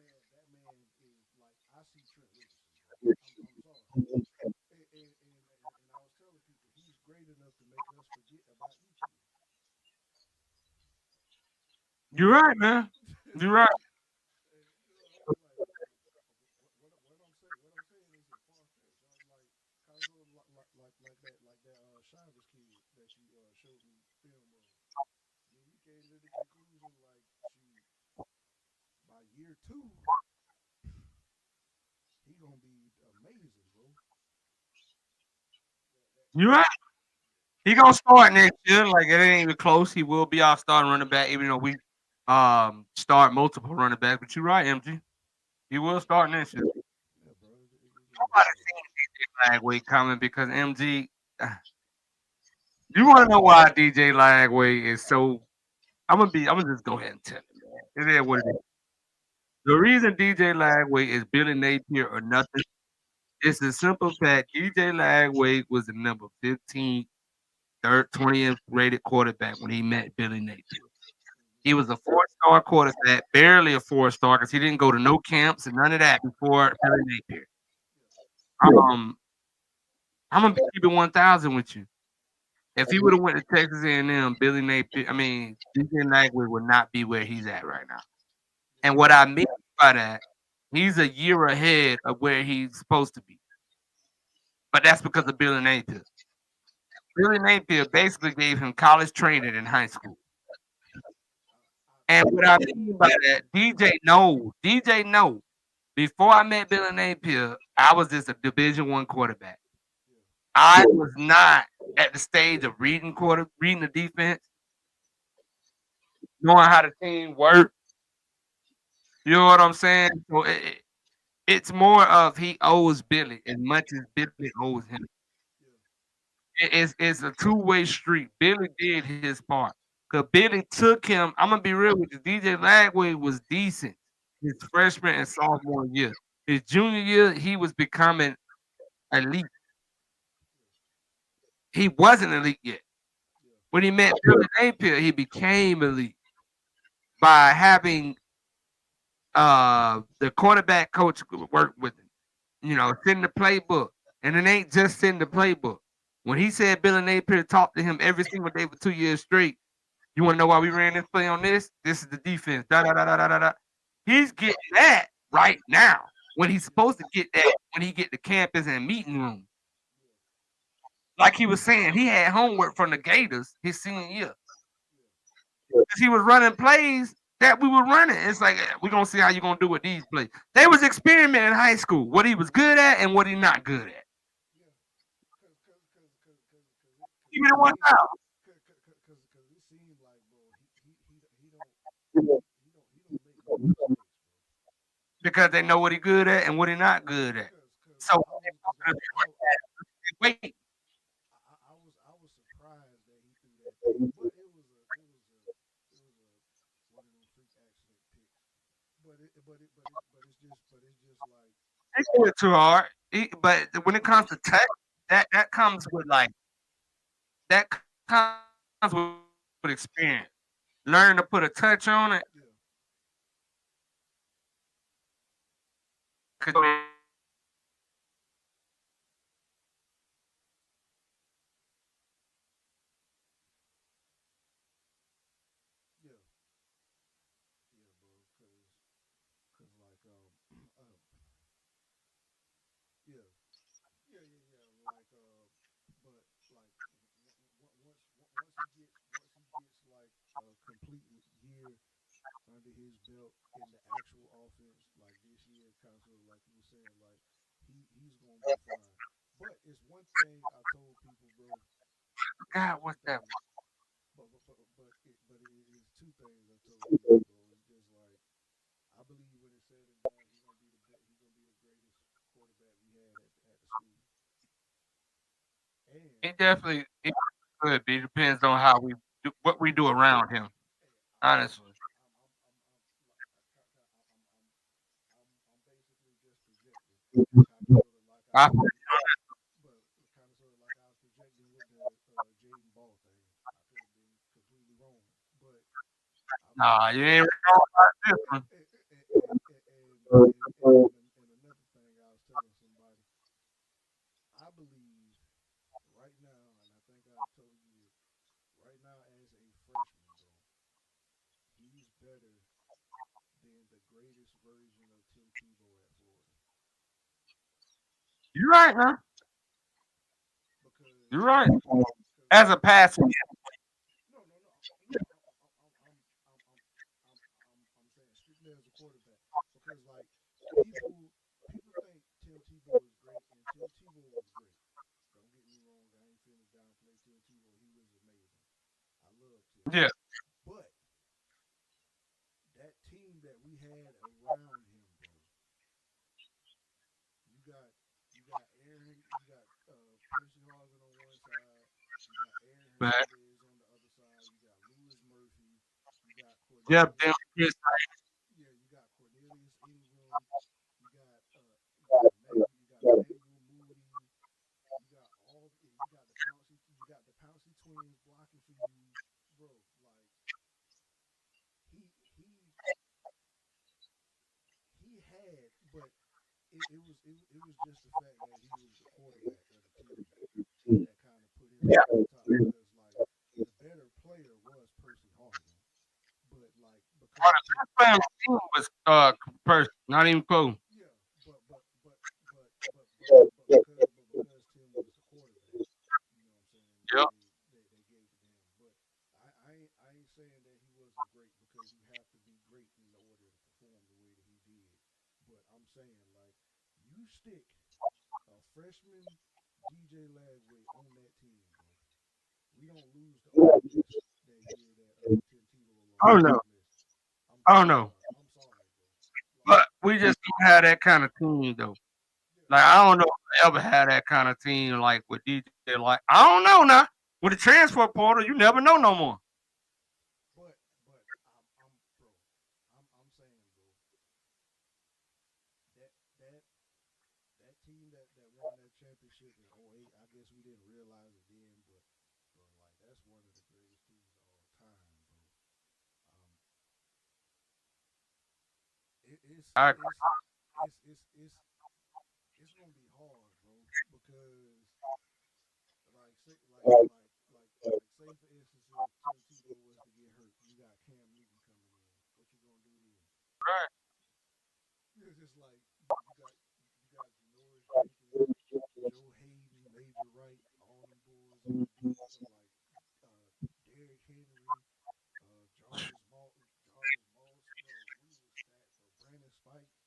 S1: like that man is like I see Trent Richardson, bro. I'm sorry. And I was telling people he's great enough to make us forget about ETN.
S2: You're right, man. You're right.
S1: And I was like, what I'm saying is it far fetched. I was like, kind of sort of like that Chavez kid that you showed me film of. Then you came to the conclusion like, shoot, by year two, he gonna be amazing, bro.
S2: You're right. He gonna start next year. Like it ain't even close. He will be our starting running back, even though we start multiple running backs. But you're right, MG. He will start next year.
S1: Yeah, bro.
S2: Nobody seen DJ Lagway coming because MG. You want to know why DJ Lagway is so? I'm gonna just go ahead and tell you, man. It is what it is. The reason DJ Lagway is Billy Napier or nothing. It's the simple fact DJ Lagway was the number 15, 20th rated quarterback when he met Billy Napier. He was a four-star quarterback, barely a four-star because he didn't go to no camps and none of that before Billy Napier. Um, I'm gonna keep it 1,000 with you. If he would have went to Texas A&M, Billy Napier, I mean, DJ Lagway would not be where he's at right now. And what I mean by that, he's a year ahead of where he's supposed to be. But that's because of Billy Napier. Billy Napier basically gave him college training in high school. And what I mean by that, DJ knows. Before I met Billy Napier, I was just a Division I quarterback. I was not at the stage of reading the defense, knowing how the team worked. You know what I'm saying? So it's more of he owes Billy as much as Billy owes him. It's a two-way street. Billy did his part. Cause Billy took him. I'm gonna be real with you. DJ Lagway was decent his freshman and sophomore year. His junior year, he was becoming elite. He wasn't elite yet. When he met Billy Napier, he became elite by having the quarterback coach work with him. You know, send the playbook. And it ain't just send the playbook. When he said Billy Napier talked to him every single day for 2 years straight, you want to know why we ran this play on this? This is the defense. Da da da da da da da. He's getting that right now. When he's supposed to get that when he get to campus and meeting room. Like he was saying, he had homework from the Gators his senior year. Because he was running plays that we were running. It's like we're gonna see how you're gonna do with these plays. They was experimenting in high school, what he was good at and what he not good at.
S1: Yeah,
S2: Give me the one out.
S1: cause it seems like, bro, he don't make no mistakes, bro.
S2: Because they know what he good at and what he not good at.
S1: Cause
S2: So
S1: I was
S2: wait, too hard. But when it comes to tech, that comes with that comes with experience. Learn to put a touch on it.
S1: Yeah,
S2: Cause
S1: yeah, yeah, bro. Cause like yeah, yeah. Like but like once he gets like a complete year under his belt in the actual offense, like this year, kind of sort of like you were saying, like he's gonna be fine. But it's one thing I told people, bro.
S2: God, what's that?
S1: Um, but it is two things I told people, bro. It's just like I believe when it's said and done, he's gonna be he's gonna be the greatest quarterback we had at the school. And
S2: It could be. Depends on how we do, what we do around him.
S1: hey,
S2: Honestly,
S1: I'm basically just projecting, kind of sort of like I
S2: I
S1: was, but kind of sort of like I was projecting with the Jaden Ball thing. I could have been completely wrong, but I'm
S2: nah,
S1: saying,
S2: you ain't wrong about this one.
S1: and another thing I was telling somebody, I believe right now, and I think I told you this, right now as a freshman, bro, he's better than the greatest version of Tim Tebow at Florida.
S2: You're right, man.
S1: Because,
S2: You're right.
S1: because
S2: As
S1: like,
S2: a passer,
S1: I'm saying strictly as a quarterback. Because like people people think Tim Tebow is great, and Tim Tebow was great. Don't get me wrong, I ain't finna downplay Tim Tebow. He was amazing. I love Tim.
S2: yeah,
S1: But that team that we had around him, bro, you got you got Percy Harvin on one side, you got Aaron
S2: man.
S1: Hernandez on the other side, you got Lewis Murphy, you got
S2: Yep,
S1: Cornelius,
S2: yes,
S1: yeah, you got Cornelius Ingram, you got Emmanuel Moody, you got the Pouncey twins blocking for you, bro. Like he he he had, but it was just the fact that he was the quarterback of the team that kind of put him over the top because like the better player was Percy Harvin, but like because Tim,
S2: the team was person, not even close.
S1: yeah, but because Tim was the quarterback, you know what I'm saying?
S2: Yep,
S1: They gave it to him, but I ain't saying that he wasn't great because you have to be great in order to perform the way that he did. But I'm saying like you stick a freshman DJ Lagway on that team, bro. We don't lose to Ole Miss that year that Tim Tebow lost
S2: oh
S1: to
S2: no,
S1: Ole Miss.
S2: oh
S1: I'm
S2: no.
S1: sorry. I'm sorry, bro. Like
S2: But we just don't have that kind of team though.
S1: yeah,
S2: Like I don't know if I ever had that kind of team like with DJ. Like I don't know now. With the transfer portal, you never know no more.
S1: but I'm bro. I'm saying, bro, that that that team that won that championship in '08. I guess we didn't realize it then, but bro, like that's one of the greatest teams of all time, bro. Um, it,
S2: I
S1: it's gonna be hard, bro, because like say say for instance if Tim Tebow was to get hurt, you got Cam Newton coming in. What you gonna do then? It's just like you got Janoris Jenkins, Joe Hayden, Major Wright, all them boys on the like uh, Derrick Henry, Jarvis Moss, bro. We was stacked, bro. Brandon Spike, bro.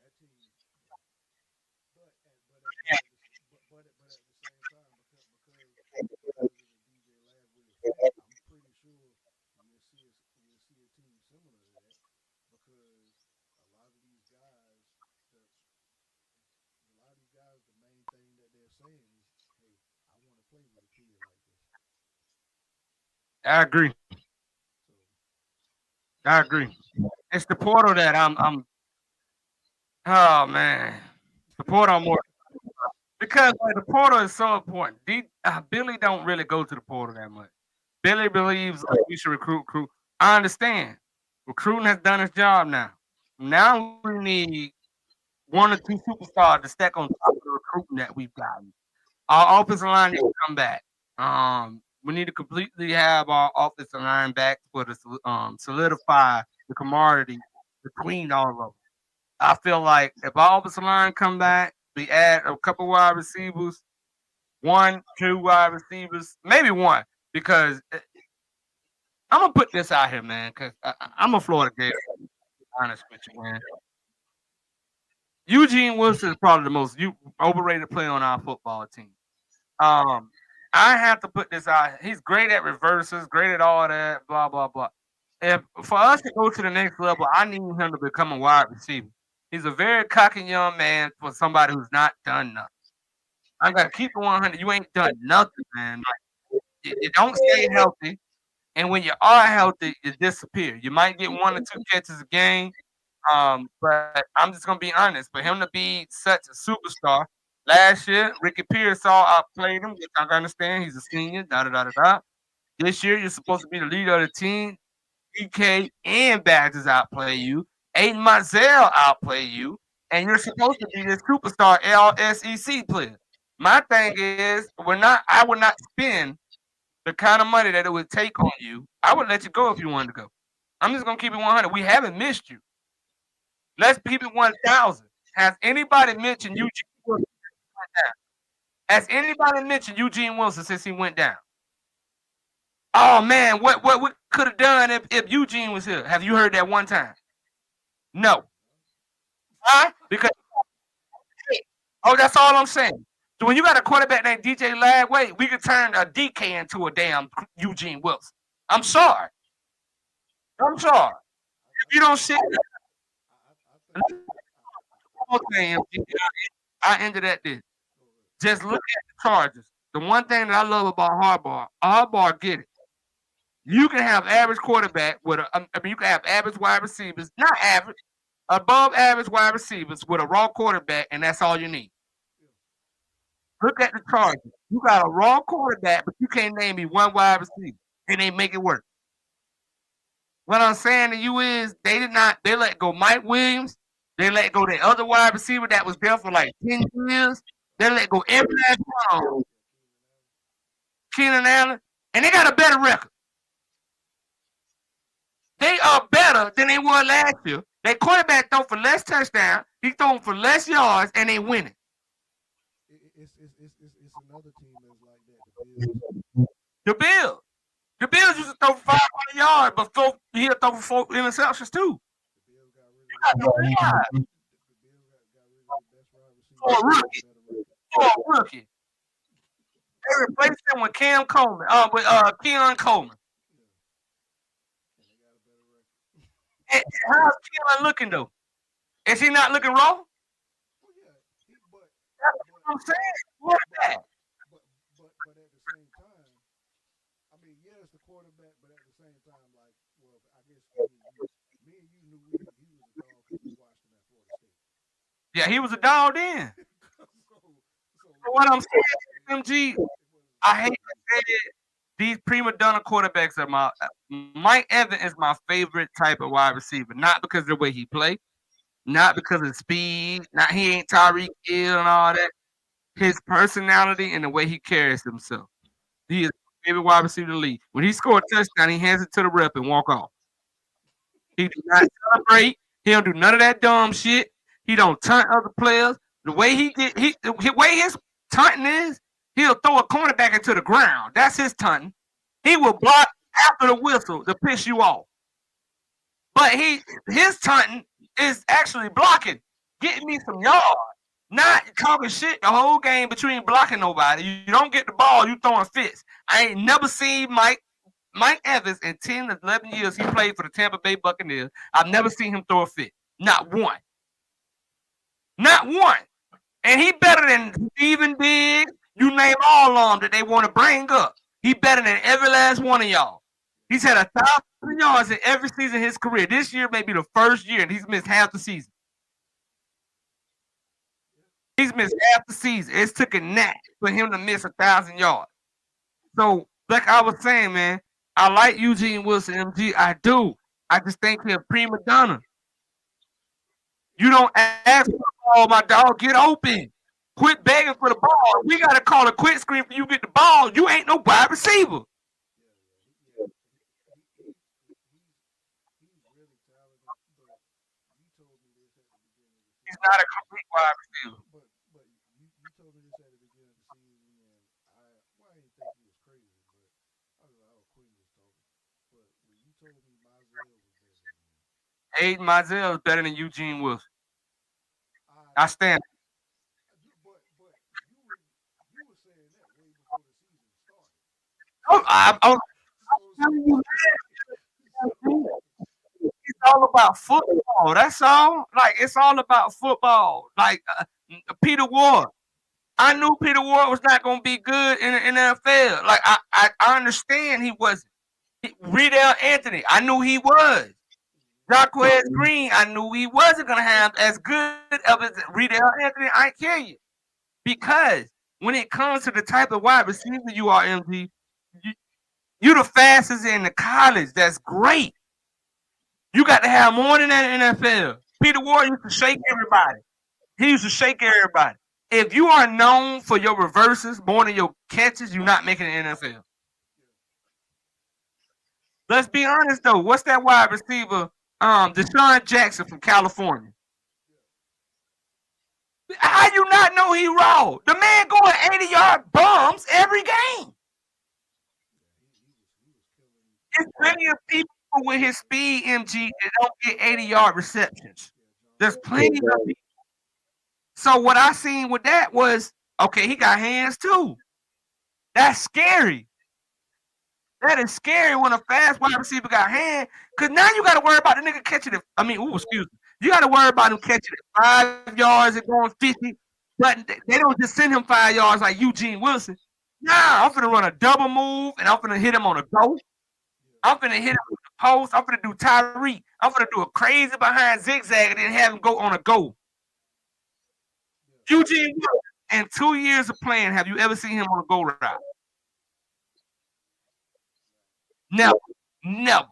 S1: That team, bro. But at the same time, because of the DJ Lagway effect, I'm pretty sure you'll see a team similar to that because a lot of these guys, the a lot of these guys, the main thing that they're saying is, hey, I want to play with a kid like this.
S2: agree.
S1: So
S2: I agree. It's the portal that I'm Oh man, the portal more because like, the portal is so important. Billy don't really go to the portal that much. Billy believes like we should recruit. I understand. Recruiting has done its job now. Now we need one or two superstars to stack on top of the recruiting that we've gotten. Our offensive line needs to come back. We need to completely have our offensive line back for the solidify the commodity between all of them. I feel like if our offensive line come back, we add a couple wide receivers, one, two wide receivers, maybe one, because I'm gonna put this out here, man, because I'm a Florida Gator. To be honest with you, man. Eugene Wilson is probably the most overrated player on our football team. Um, I have to put this out. He's great at reverses, great at all that, blah blah blah. If for us to go to the next level, I need him to become a wide receiver. He's a very cocky young man for somebody who's not done nothing. I gotta keep it 100. You ain't done nothing, man. Like, you don't stay healthy, and when you are healthy, you disappear. You might get one or two catches a game, but I'm just gonna be honest. For him to be such a superstar, last year Ricky Pearsall outplayed him, which I can understand. He's a senior. Da da da da da. This year you're supposed to be the leader of the team. DK and Badgers outplay you. Aiden Mizell outplay you, and you're supposed to be this superstar LSEC player. My thing is, I would not spend the kind of money that it would take on you. I would let you go if you wanted to go. I'm just gonna keep it 100. We haven't missed you. Let's keep it 1,000. Has anybody mentioned Eugene Wilson since he went down? Has anybody mentioned Eugene Wilson since he went down? Oh man, what we could have done if Eugene was here? Have you heard that one time? No. Why? Because oh, that's all I'm saying. So when you got a quarterback named DJ Lagway, we could turn a DK into a damn Eugene Wilson. I'm sorry. I'm sorry. If you don't sit I ended at this. Just look at the Chargers. The one thing that I love about Harbaugh get it. You can have average quarterback with you can have average wide receivers, not average, above average wide receivers with a raw quarterback, and that's all you need. Look at the Chargers. You got a raw quarterback, but you can't name me one wide receiver, and they make it work. What I'm saying to you is they let go Mike Williams, they let go the other wide receiver that was there for like 10 years. They let go every last one of them. Keenan Allen, and they got a better record. They are better than they were last year. Their quarterback throw for less touchdowns, he throwing for less yards, and they winning.
S1: It's another team that's like that. The Bills.
S2: The Bills. The Bills used to throw for 500 yards, but he'll throw for 4 interceptions too.
S1: The Bills got rid
S2: You
S1: of
S2: got to realize
S1: the Bills got rid of the best wide receiver.
S2: for a
S1: Got
S2: rookie,
S1: a better record.
S2: for a rookie, they replaced him with Cam Coleman, with Keon Coleman.
S1: Yeah, and they got a better record.
S2: And how's Keon looking though? Is he not looking raw?
S1: Well, yeah,
S2: That's
S1: but
S2: what I'm saying. What is
S1: but
S2: that?
S1: but at the same time, I mean, yeah, it's the quarterback, but at the same time, like, well, I guess me and you knew he was a dog because we watched him at Florida State.
S2: Yeah, he was a dog then.
S1: So
S2: So what I'm saying,
S1: it,
S2: MG,
S1: it wasn't
S2: I hate
S1: fair.
S2: to say it. These prima donna quarterbacks are my Mike Evans is my favorite type of wide receiver. Not because of the way he play, not because of speed, not he ain't Tyreek Hill and all that. His personality and the way he carries himself. He is my favorite wide receiver in the league. When he score a touchdown, he hands it to the rep and walk off. He do not celebrate. He don't do none of that dumb shit. He don't tunt other players. The way the way his tunting is, he'll throw a cornerback into the ground. That's his tunting. He will block after the whistle to piss you off. But his tunting is actually blocking, getting me some yards, not talking shit the whole game between blocking nobody. You don't get the ball, you throwing fits. I ain't never seen Mike Evans in 10 to 11 years he played for the Tampa Bay Buccaneers. I've never seen him throw a fit. Not one. Not one. And he better than Steven Diggs. You name all of them that they want to bring up. He better than every last one of y'all. He's had 1,000 yards in every season of his career. This year may be the first year, and he's missed half the season. He's missed half the season. It's took a nap for him to miss 1,000 yards. So, like I was saying, man, I like Eugene Wilson, MG. I do. I just think he's a prima donna. You don't ask for the ball, my dog. Get open. Quit begging for the ball. We got to call a quick screen for you to get the ball. You ain't no wide receiver.
S1: he's really talented. But you told me this at the beginning of the
S2: He's
S1: season.
S2: not a complete wide receiver.
S1: But you told me this at the beginning of the season, and I didn't think you was crazy, but I was like, oh, Queen was talking. But when you told me Mizell was better than him,
S2: Aiden Mizell is better than Eugene Wilson.
S1: I
S2: I stand.
S1: but you were saying that way before the season started.
S2: Oh, I'm
S1: So
S2: telling you,
S1: so
S2: man, it's all about football. That's all. Like it's all about football. Like Peter Ward. I knew Peter Ward was not going to be good in the NFL. Like I understand he wasn't. Riedel Anthony, I knew he was. Jacquez Green, I knew he wasn't going to have as good of as Riedel Anthony. I kill you because when it comes to the type of wide receiver you are, MD, you, you the fastest in the college. That's great. You got to have more than that in the NFL. Peter Ward used to shake everybody. He used to shake everybody. If you are known for your reverses more than your catches, you're not making the NFL. Let's be honest though. What's that wide receiver? Deshaun Jackson from California. How you not know he raw? The man going 80-yard bombs every game. There's plenty of people with his speed, MG, that don't get 80-yard receptions. There's plenty of people. So what I seen with that was, okay, he got hands too. That's scary. That is scary when a fast wide receiver got hands, because now you got to worry about the nigga catching it. I mean, excuse me. You got to worry about him catching it 5 yards and going 50, but they don't just send him 5 yards like Eugene Wilson. Nah, I'm finna run a double move and I'm finna hit him on a go. I'm finna hit him with the post. I'm finna do Tyree. I'm finna do a crazy behind zigzag and then have him go on a go. Eugene Wilson, in 2 years of playing, have you ever seen him on a go route? Never. Never.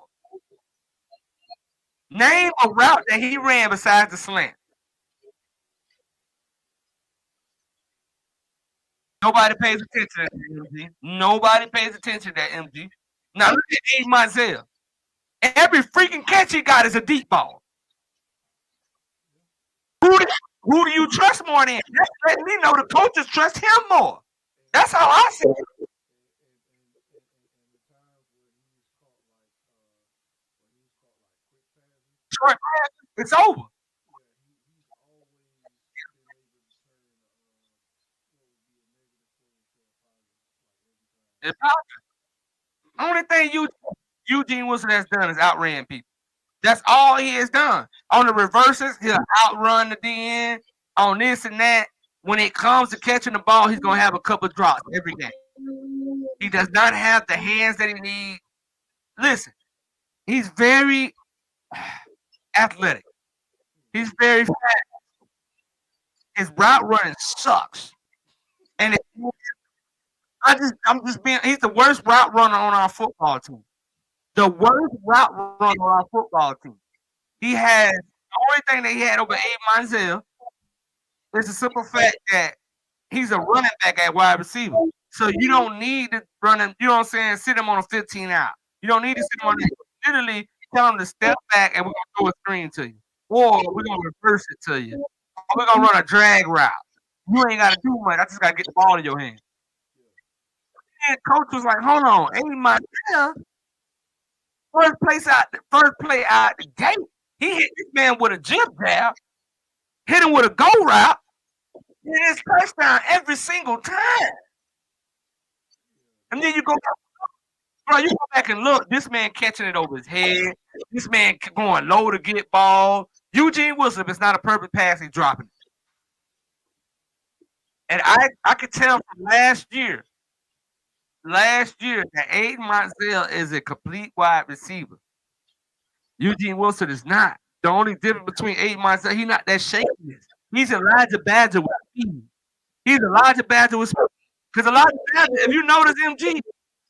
S2: Name a route that he ran besides the slant. Nobody pays attention to that, MG. Nobody pays attention to that, MG. Now look at Aiden Mizell. Every freaking catch he got is a deep ball. Who do, who do you trust more than? That's letting me know the coaches trust him more. That's how I see it.
S1: and the times when he's caught like quick passes,
S2: Short pass, it's over.
S1: he's always been able to turn what would be a negative play into a positive, like every time.
S2: It's only thing Eugene Wilson has done is outran people. That's all he has done. On the reverses, he'll outrun the DN. On this and that, when it comes to catching the ball, he's gonna have a couple of drops every game. He does not have the hands that he needs. Listen, he's very athletic. He's very fast. His route running sucks. And I'm just being. He's the worst route runner on our football team. The worst route runner on our football team. He has the only thing that he had over Abe Manziel is the simple fact that he's a running back at wide receiver. So you don't need to run him, you know what I'm saying, sit him on a 15 out. You don't need to sit him on that. Literally tell him to step back and we're gonna throw a screen to you. Or we're gonna reverse it to you. Or we're gonna run a drag route. You ain't gotta do much. I just gotta get the ball in your hand. And coach was like, hold on, ain't my first play out the gate. He hit this man with a jib jab, hit him with a go route, and it's touchdown every single time. And then you go, bro, you go back and look. This man catching it over his head. This man going low to get ball. Eugene Wilson, if it's not a perfect pass, he's dropping it. And I could tell from last year that Aiden Montiel is a complete wide receiver. Eugene Wilson is not. The only difference between Aiden Montiel, he's not that shakiness. He's Elijah Badger. speed. He's Elijah Badger with speed. Because Elijah Badger, if you notice MG,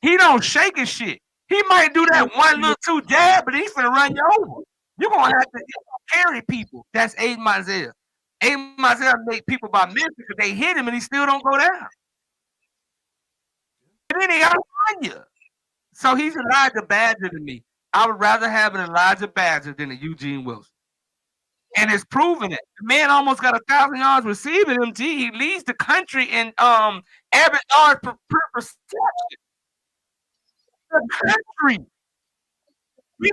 S2: he don't shake his shit. He might do that one little two jab, but he's finna run you over. You're gonna have to carry people. That's Aiden Mizell. Aiden Mizell make people by miss because they hit him and he still don't go down. And then he outrun you. So he's Elijah Badger to me. I would rather have an Elijah Badger than a Eugene Wilson. And it's proven it. The man almost got 1,000 yards receiving MG. He leads the country in average yards per reception. The country. We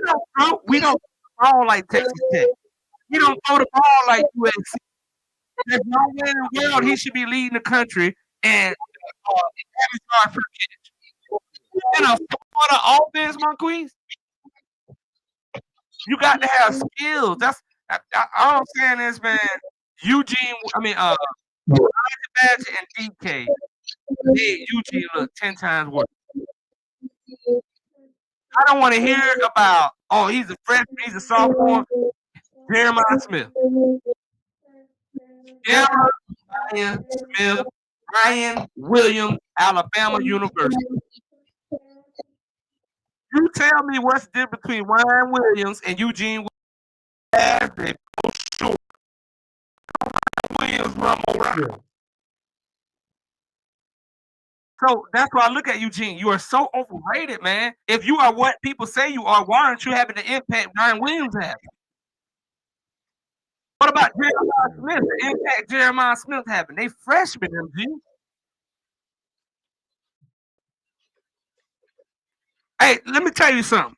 S2: don't throw like Texas Tech. We don't throw the ball like USC. There's no way in the world he should be leading the country and average yards per catch. In a Florida offense, Marquise, you got to have skills. That's all I'm saying is, man, Elijah Badger and DK made Eugene look 10 times worse. I don't want to hear about, he's a freshman, he's a sophomore. Jeremiah Smith. Jeremiah Smith, Ryan Williams, Alabama University. You tell me what's the difference between Ryan Williams and Eugene Williams. Williams run more routes. So that's why I look at Eugene. You are so overrated, man. If you are what people say you are, why aren't you having the impact Ryan Williams has? What about Jeremiah Smith? The impact Jeremiah Smith having? They freshmen, MG. Hey, let me tell you something.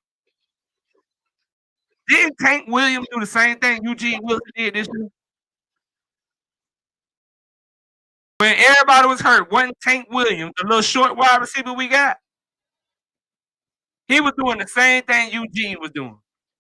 S2: Didn't Tank Williams do the same thing Eugene Wilson did this year? When everybody was hurt, wasn't Tank Williams, the little short wide receiver we got? He was doing the same thing Eugene was doing.